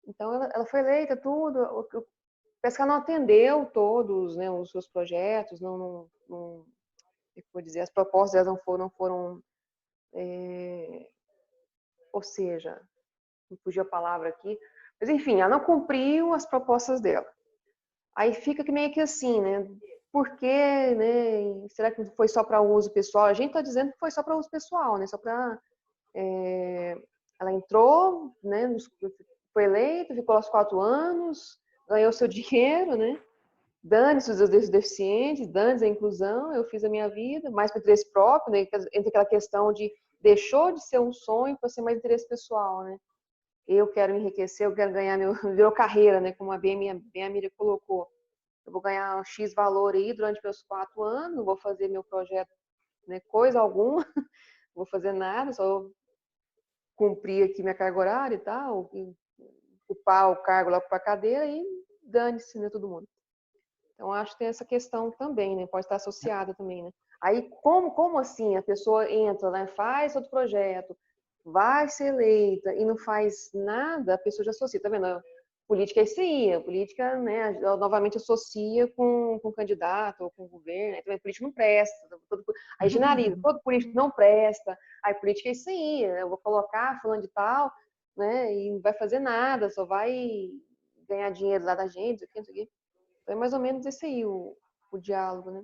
Então, ela foi eleita, tudo, parece que ela não atendeu todos, né, os seus projetos, não vou dizer, as propostas delas não foram ou seja, me fugiu a palavra aqui, mas enfim, ela não cumpriu as propostas dela. Aí fica que meio que assim, né? Por quê, né? Será que foi só para uso pessoal? A gente está dizendo que foi só para uso pessoal, né? Só para ela entrou, né? Foi eleita, ficou aos 4 anos, ganhou seu dinheiro, né? Dane-se os deficientes, dane-se a inclusão, eu fiz a minha vida, mais para interesse próprio, né? Entre aquela questão de deixou de ser um sonho para ser mais interesse pessoal, né? Eu quero me enriquecer, eu quero ganhar virou carreira, né? Como a Miriam colocou. Eu vou ganhar um X valor aí durante meus 4 anos, vou fazer meu projeto né, coisa alguma, não vou fazer nada, só cumprir aqui minha carga horária e tal, ocupar o cargo lá, ocupar a cadeira e dane-se, né, todo mundo. Então, acho que tem essa questão também, né, pode estar associada também, né. Aí, como assim a pessoa entra, né, faz outro projeto, vai ser eleita e não faz nada, a pessoa já associa, tá vendo? Política é isso aí, a política, né, novamente associa com o candidato ou com o governo, né? Também político não presta, aí generaliza, todo político não presta, aí política é isso aí, eu vou colocar fulano de tal, né, e não vai fazer nada, só vai ganhar dinheiro lá da gente, isso aqui. Então é mais ou menos esse aí o diálogo, né?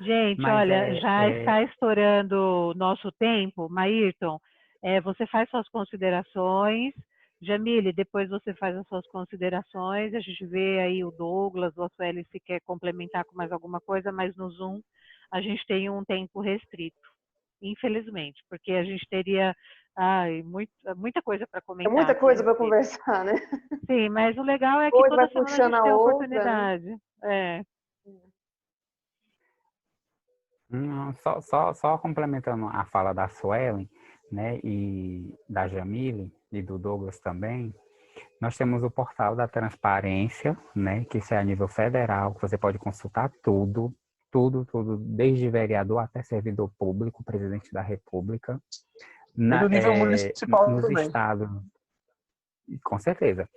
Gente, Mas olha, já está estourando o nosso tempo. Maírton, você faz suas considerações. Jamile, depois você faz as suas considerações. A gente vê aí o Douglas, o Sueli se quer complementar com mais alguma coisa, mas no Zoom a gente tem um tempo restrito, infelizmente, porque a gente teria muita coisa para É comentar muita aqui a coisa para respeito. conversar, né? Sim, mas o legal é que Coisa vai toda semana a puxando gente a tem outra, né? oportunidade. É. Só complementando a fala da Suelen, né, e da Jamile e do Douglas também, nós temos o portal da transparência, né, que isso é a nível federal, que você pode consultar tudo, desde vereador até servidor público, presidente da República, E no nível municipal nos também. estados, com certeza.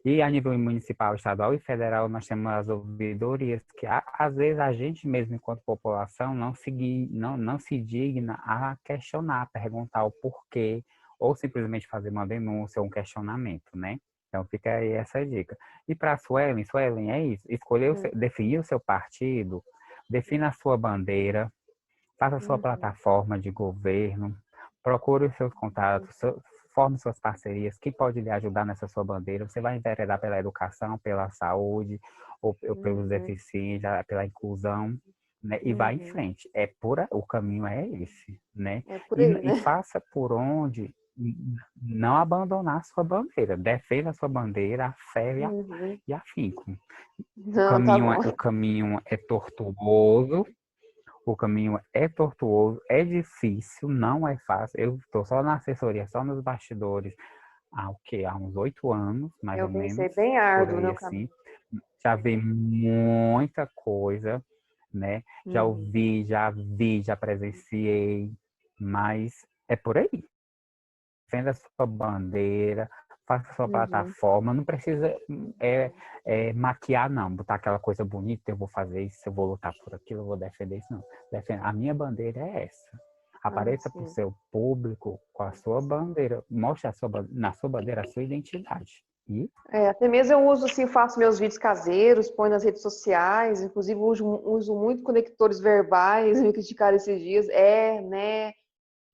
E a nível municipal, estadual e federal, nós temos as ouvidorias que, às vezes, a gente mesmo, enquanto população, não se digna a questionar, a perguntar o porquê, ou simplesmente fazer uma denúncia ou um questionamento, né? Então, fica aí essa dica. E para a Suelen, é isso. Definir o seu partido, defina a sua bandeira, faça a sua plataforma de governo, procure os seus contatos, forme suas parcerias, quem pode lhe ajudar nessa sua bandeira. Você vai enveredar pela educação, pela saúde, ou pelos deficientes, pela inclusão, né? E vai em frente. O caminho é esse, né? É por aí, né? E faça por onde não abandonar a sua bandeira. Defenda a sua bandeira, a fé e afinco. Não, tá bom. O caminho é tortuoso, é difícil, não é fácil. Eu estou só na assessoria, só nos bastidores, há uns 8 anos, mais Eu ou pensei menos, bem por árduo, aí né, o caminho. assim. Já vi muita coisa, né? Já ouvi, já vi, já presenciei, mas é por aí. Defenda a sua bandeira, faça a sua plataforma, não precisa maquiar, não, botar aquela coisa bonita, eu vou fazer isso, eu vou lutar por aquilo, eu vou defender isso, não. A minha bandeira é essa. Apareça para o seu público com a sua bandeira, mostre na sua bandeira a sua identidade. Até mesmo eu uso assim, faço meus vídeos caseiros, ponho nas redes sociais, inclusive uso muito conectores verbais, me criticaram esses dias, né?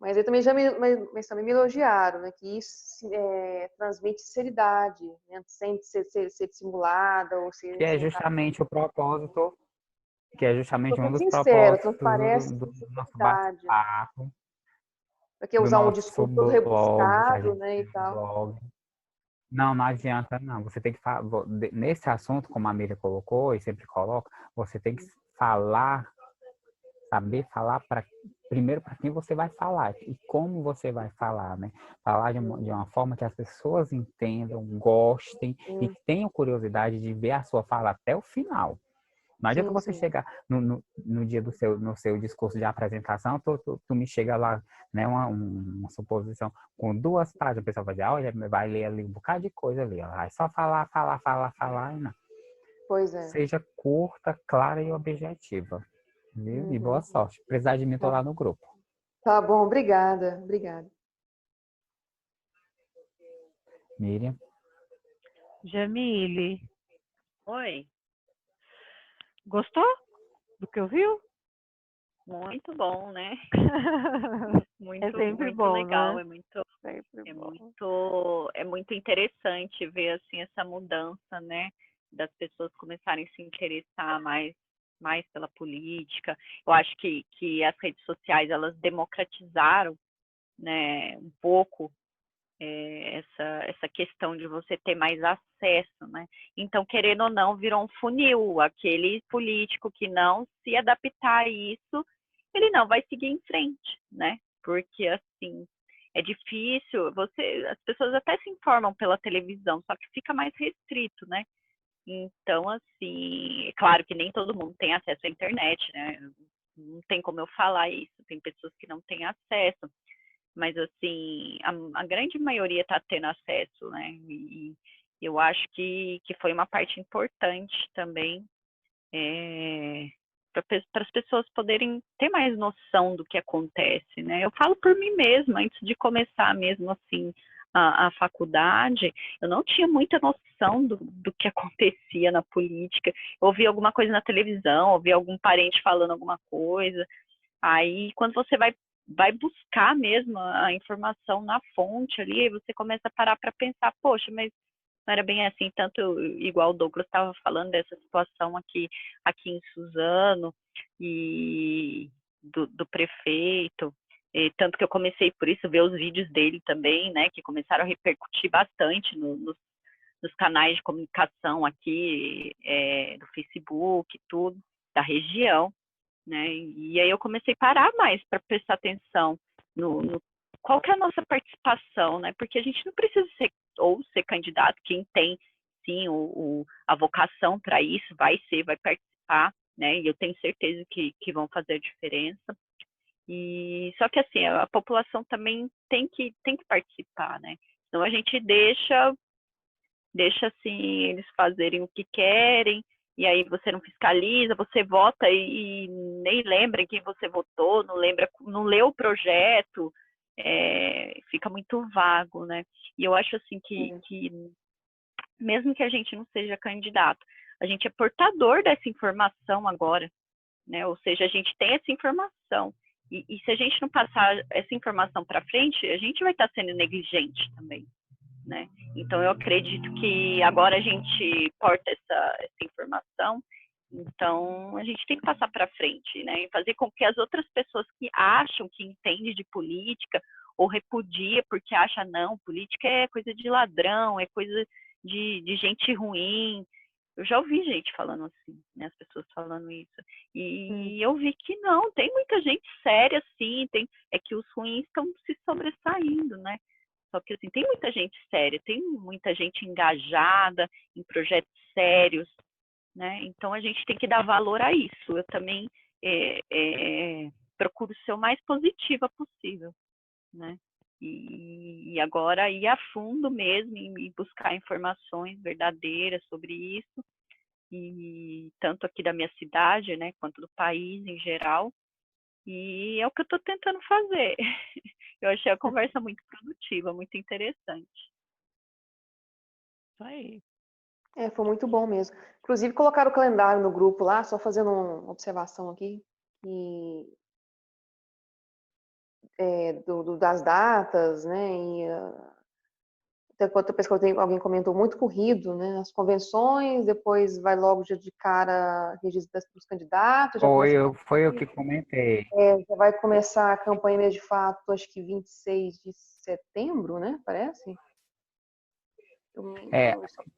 Mas eu também mas também me elogiaram, né? Que isso transmite sinceridade, né? Sem ser dissimulada ou ser Que é justamente o propósito, que é justamente um muito dos sincero, propósitos transparece com do nosso sinceridade. bate-papo, Para que do usar um nosso discurso todo blog, que a rebuscado, gente né, e tem um tal. blog. Não adianta, não. Você tem que falar, nesse assunto, como a Miriam colocou e sempre coloca, você tem que saber falar primeiro para quem você vai falar e como você vai falar, né? Falar de uma forma que as pessoas entendam, gostem e tenham curiosidade de ver a sua fala até o final. Não adianta você chegar no dia no seu discurso de apresentação, tu me chega lá, né, uma suposição com 2 páginas, o pessoal vai dizer, olha, vai ler ali um bocado de coisa ali, ó. Vai só falar, e não. Pois é. Seja curta, clara e objetiva, viu? E boa sorte. Precisar de mim, tô lá no grupo. Tá bom, obrigada. Miriam? Jamile. Oi. Gostou do que ouviu? Muito bom, né? É sempre muito bom, legal, né? É muito interessante ver assim essa mudança, né, das pessoas começarem a se interessar mais pela política. Eu acho que as redes sociais elas democratizaram, né, um pouco essa questão de você ter mais acesso, né? Então, querendo ou não, virou um funil. Aquele político que não se adaptar a isso, ele não vai seguir em frente, né? Porque, assim, é difícil, as pessoas até se informam pela televisão, só que fica mais restrito, né? Então, assim, é claro que nem todo mundo tem acesso à internet, né? Não tem como eu falar isso, tem pessoas que não têm acesso, mas, assim, a grande maioria está tendo acesso, né? E eu acho que foi uma parte importante também, para as pessoas poderem ter mais noção do que acontece, né? Eu falo por mim mesma, antes de começar mesmo, assim, a faculdade, eu não tinha muita noção do que acontecia na política. Eu ouvia alguma coisa na televisão, ouvia algum parente falando alguma coisa. Aí, quando você vai buscar mesmo a informação na fonte ali, você começa a parar para pensar, poxa, mas não era bem assim, tanto igual o Douglas estava falando dessa situação aqui em Suzano e do prefeito, e tanto que eu comecei por isso, ver os vídeos dele também, né, que começaram a repercutir bastante nos canais de comunicação aqui, do Facebook e tudo, da região, né, e aí eu comecei a parar mais para prestar atenção no qual que é a nossa participação, né, porque a gente não precisa ser candidato, quem tem, sim, a vocação para isso, vai participar, né, e eu tenho certeza que vão fazer a diferença. E só que, assim, a população também tem que participar, né, senão a gente deixa assim, eles fazerem o que querem, e aí você não fiscaliza, você vota e nem lembra em quem você votou, não lê o projeto, fica muito vago, né? E eu acho assim que mesmo que a gente não seja candidato, a gente é portador dessa informação agora, né? Ou seja, a gente tem essa informação. E se a gente não passar essa informação para frente, a gente vai estar sendo negligente também, né? Então, eu acredito que agora a gente porta essa informação, então a gente tem que passar para frente, né? E fazer com que as outras pessoas que acham que entendem de política ou repudia porque acha, não, política é coisa de ladrão, é coisa de gente ruim. Eu já ouvi gente falando assim, né? As pessoas falando isso. E eu vi que não, tem muita gente séria, sim, é que os ruins estão se sobressaindo, né? Só que, assim, tem muita gente séria, tem muita gente engajada em projetos sérios, né? Então, a gente tem que dar valor a isso. Eu também procuro ser o mais positiva possível, né? E agora ir a fundo mesmo e buscar informações verdadeiras sobre isso, e tanto aqui da minha cidade, né, quanto do país em geral. E é o que eu estou tentando fazer. Eu achei a conversa muito produtiva, muito interessante. Isso aí. Foi muito bom mesmo. Inclusive, colocaram o calendário no grupo lá, só fazendo uma observação aqui, das datas, né? E até outra pessoa, alguém comentou, muito corrido, né? As convenções, depois vai logo já de cara registro dos candidatos, já começa Foi eu que comentei. já vai começar a campanha mesmo de fato, acho que 26 de setembro, né? Parece?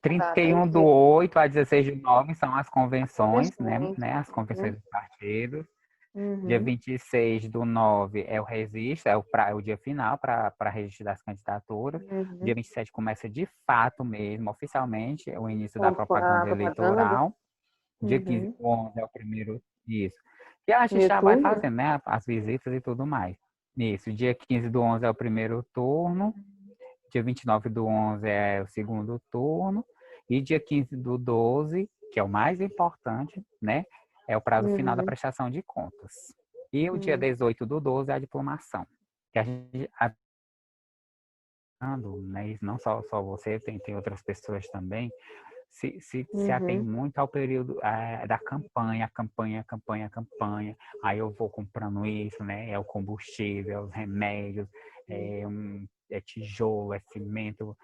31/8 a 16/9 são as convenções, Convenções. né? As convenções dos partidos. Uhum. Dia 26/9 é o registro, é o dia final para registro das candidaturas. Uhum. Dia 27 começa de fato mesmo, oficialmente, o início da A propaganda eleitoral. Dia 15/11 é o primeiro, isso. E a gente já vai fazendo, né? As visitas e tudo mais. Isso, dia 15/11 é o primeiro turno. Dia 29/11 é o segundo turno. E dia 15/12, que é o mais importante, né? É o prazo final da prestação de contas. E o dia 18/12 é a diplomação. Que a gente, né, não só você, tem outras pessoas também, se atém muito ao período da campanha. Aí eu vou comprando isso, né? É o combustível, é os remédios, é tijolo, é cimento,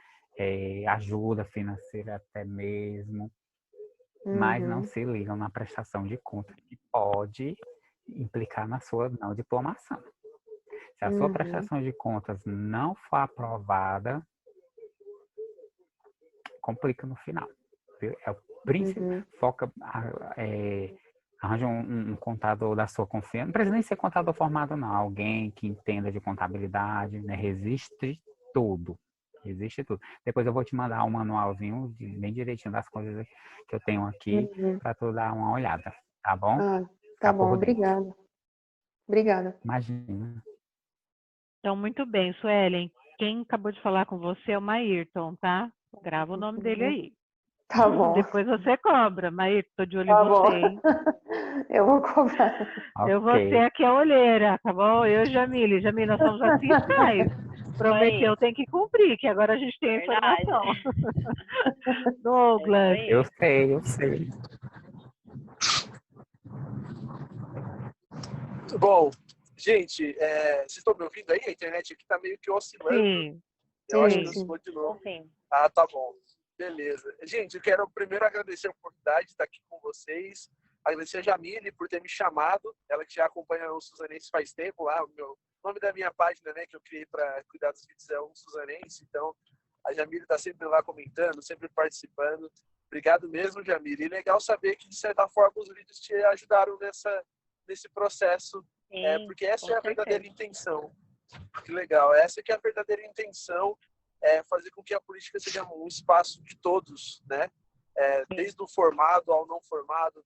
ajuda financeira até mesmo. Mas não se ligam na prestação de contas, que pode implicar na sua não diplomação. Se a sua prestação de contas não for aprovada, complica no final. Viu? É o príncipe, foca, arranja um contador da sua confiança. Não precisa nem ser contador formado, não. Alguém que entenda de contabilidade, né? Resiste tudo. Existe tudo. Depois eu vou te mandar um manualzinho bem direitinho das coisas que eu tenho aqui para tu dar uma olhada, tá bom? Ah, tá bom, obrigada. Obrigada. Imagina. Então, muito bem, Suelen. Quem acabou de falar com você é o Maírton, tá? Grava o nome dele aí. Tá bom. Depois você cobra, Maírton, tô de olho Tá em bom. você, hein? Eu vou cobrar. Eu vou Ok. ser aqui a olheira, tá bom? Eu e Jamile. Jamile, nós somos assim fiscais. Prometeu, tem que cumprir, que agora a gente tem a Verdade. informação. Douglas. Eu sei. Muito bom. Gente, vocês estão me ouvindo aí? A internet aqui tá meio que oscilando. Sim. Eu acho que Sim. oscilou de novo. Sim. Ah, tá bom. Beleza. Gente, eu quero primeiro agradecer a oportunidade de estar aqui com vocês. Agradecer a Jamile por ter me chamado. Ela que já acompanha o Suzanense faz tempo lá. O nome da minha página, né, que eu criei para cuidar dos vídeos é o Suzanense. Então, a Jamile está sempre lá comentando, sempre participando. Obrigado mesmo, Jamile. E legal saber que, de certa forma, os vídeos te ajudaram nesse processo. Sim, Porque essa é a verdadeira certeza. intenção. Que legal. Essa que é a verdadeira intenção. Fazer com que a política seja um espaço de todos, né? Desde o formado ao não formado,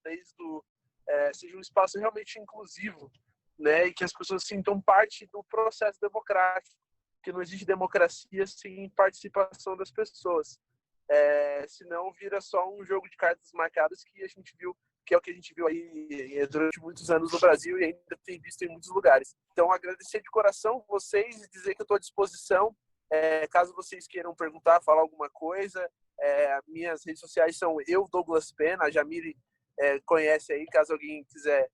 seja um espaço realmente inclusivo, né? E que as pessoas sintam parte do processo democrático, que não existe democracia sem participação das pessoas. Senão vira só um jogo de cartas marcadas que a gente viu, que é o que a gente viu aí durante muitos anos no Brasil e ainda tem visto em muitos lugares. Então, agradecer de coração vocês e dizer que eu estou à disposição. Caso vocês queiram perguntar, falar alguma coisa, minhas redes sociais são Douglas Pena, a Jamile conhece aí, caso alguém quiser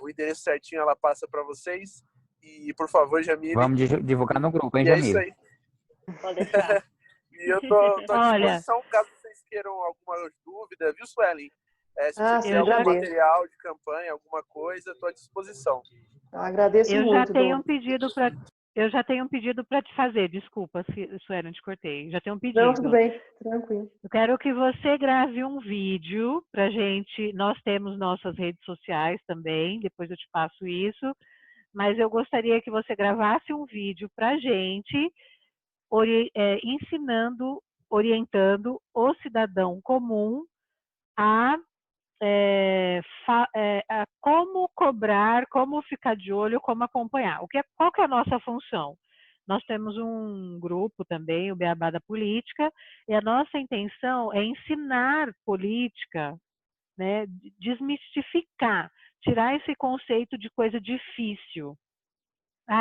o endereço certinho, ela passa para vocês. E, por favor, Jamile... Vamos divulgar no grupo, hein, E é isso Jamile? aí. Pode deixar. E eu tô à Olha, disposição, caso vocês queiram alguma dúvida, viu, Suelen? Se você Ah, quiser sim, algum agradeço. material de campanha, alguma coisa, estou à disposição. Eu agradeço eu já muito, tenho um Douglas. pedido para te fazer. Desculpa, Suelen, te cortei. Já tenho um pedido. Não, tudo bem, tranquilo. Eu quero que você grave um vídeo para gente. Nós temos nossas redes sociais também, depois eu te passo isso. Mas eu gostaria que você gravasse um vídeo para gente, ensinando, orientando o cidadão comum a como cobrar, como ficar de olho, como acompanhar. Qual que é a nossa função? Nós temos um grupo também, o Beabá da Política, e a nossa intenção é ensinar política, né, desmistificar, tirar esse conceito de coisa difícil.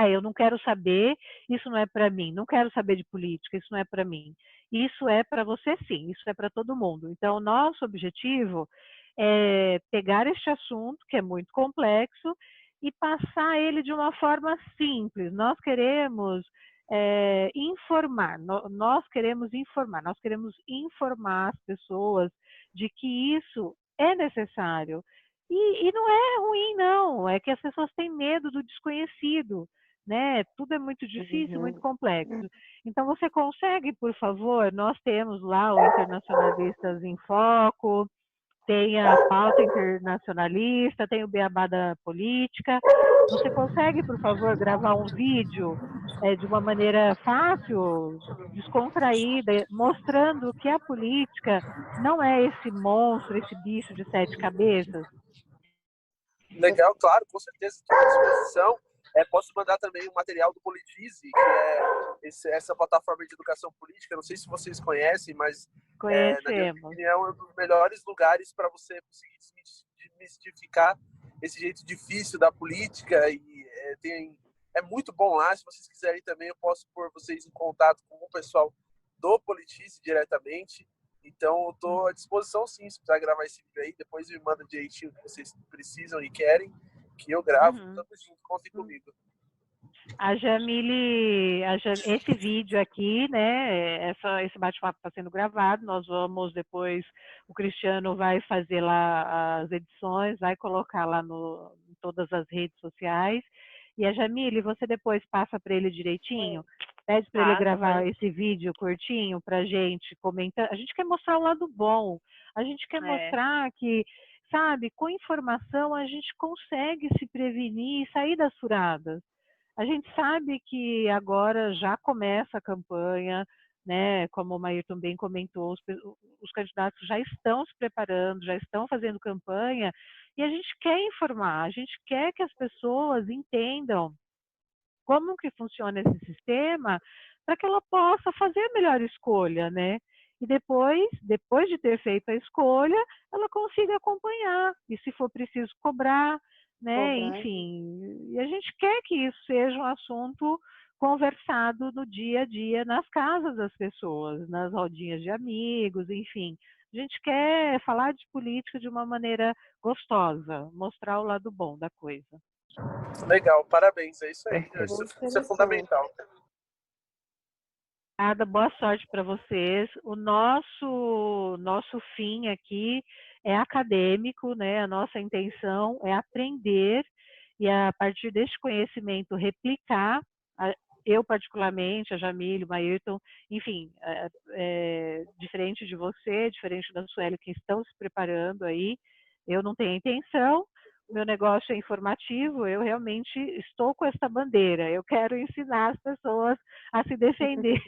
Eu não quero saber, isso não é para mim. Não quero saber de política, isso não é para mim. Isso é para você sim, isso é para todo mundo. Então, nosso objetivo é pegar este assunto, que é muito complexo, e passar ele de uma forma simples. Nós queremos informar, nós queremos informar as pessoas de que isso é necessário. E não é ruim, não, é que as pessoas têm medo do desconhecido, né? Tudo é muito difícil, muito complexo. Então, você consegue, por favor, nós temos lá o Internacionalistas em Foco, tem a Pauta Internacionalista, tem o Beabá da Política. Você consegue, por favor, gravar um vídeo de uma maneira fácil, descontraída, mostrando que a política não é esse monstro, esse bicho de 7 cabeças? Legal, claro, com certeza, estou à disposição. Posso mandar também o material do Politize, que é essa plataforma de educação política. Não sei se vocês conhecem, mas na minha Conhecemos. opinião é um dos melhores lugares para você conseguir desmistificar esse jeito difícil da política. E é muito bom lá. Se vocês quiserem também, eu posso pôr vocês em contato com o pessoal do Politize diretamente. Então, eu estou à disposição, sim, se precisar gravar esse vídeo aí. Depois me manda direitinho o que vocês precisam e querem, que eu gravo. Tamo junto, contem comigo. A Jamile, esse vídeo aqui, né, esse bate-papo está sendo gravado, nós vamos depois, o Cristiano vai fazer lá as edições, vai colocar lá em todas as redes sociais, E a Jamile, você depois passa para ele direitinho? Pede para ele gravar esse vídeo curtinho para a gente, comentando. A gente quer mostrar o lado bom. A gente quer mostrar que, sabe, com informação a gente consegue se prevenir e sair das furadas. A gente sabe que agora já começa a campanha, né? Como o Maírton bem comentou, os candidatos já estão se preparando, já estão fazendo campanha, e a gente quer informar, a gente quer que as pessoas entendam como que funciona esse sistema para que ela possa fazer a melhor escolha, né? E depois de ter feito a escolha, ela consiga acompanhar e, se for preciso, cobrar, né? Enfim, e a gente quer que isso seja um assunto conversado no dia a dia nas casas das pessoas, nas rodinhas de amigos, enfim. A gente quer falar de política de uma maneira gostosa, mostrar o lado bom da coisa. Legal, parabéns, é isso aí. Isso é fundamental. Boa sorte para vocês. O nosso fim aqui é acadêmico, né? A nossa intenção é aprender e, a partir deste conhecimento, replicar. Eu, particularmente, a Jamile, o Maírton, enfim, diferente de você, diferente da Sueli, que estão se preparando aí, eu não tenho intenção. Meu negócio é informativo, eu realmente estou com essa bandeira. Eu quero ensinar as pessoas a se defender.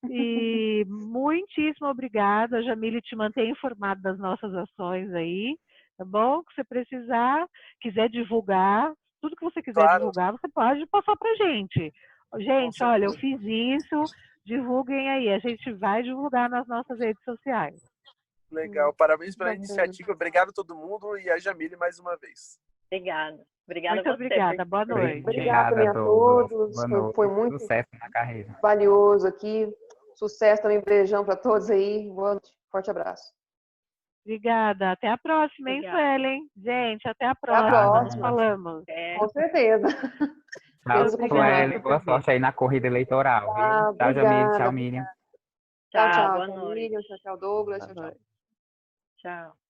E muitíssimo obrigada. A Jamile te mantém informado das nossas ações aí, tá bom? Que você precisar, quiser divulgar, tudo que você quiser divulgar, você pode passar pra gente. Gente, olha, eu fiz isso, divulguem aí. A gente vai divulgar nas nossas redes sociais. Legal, parabéns pela iniciativa. Obrigado a todo mundo e a Jamile mais uma vez. Obrigada. Muito obrigada. Boa noite. Obrigada também a todos. Foi muito sucesso na carreira. Valioso aqui. Sucesso também. Beijão para todos aí. Boa noite. Forte abraço. Obrigada. Até a próxima, hein, Suelen? Gente, até a próxima. Até a próxima. Falamos. Com certeza. Tchau, Suelen. Boa sorte aí na corrida eleitoral. Viu? Tchau, Jamile. Tchau, Miriam. Tchau, boa noite. Miriam. Tchau, Douglas. Tchau. Tchau.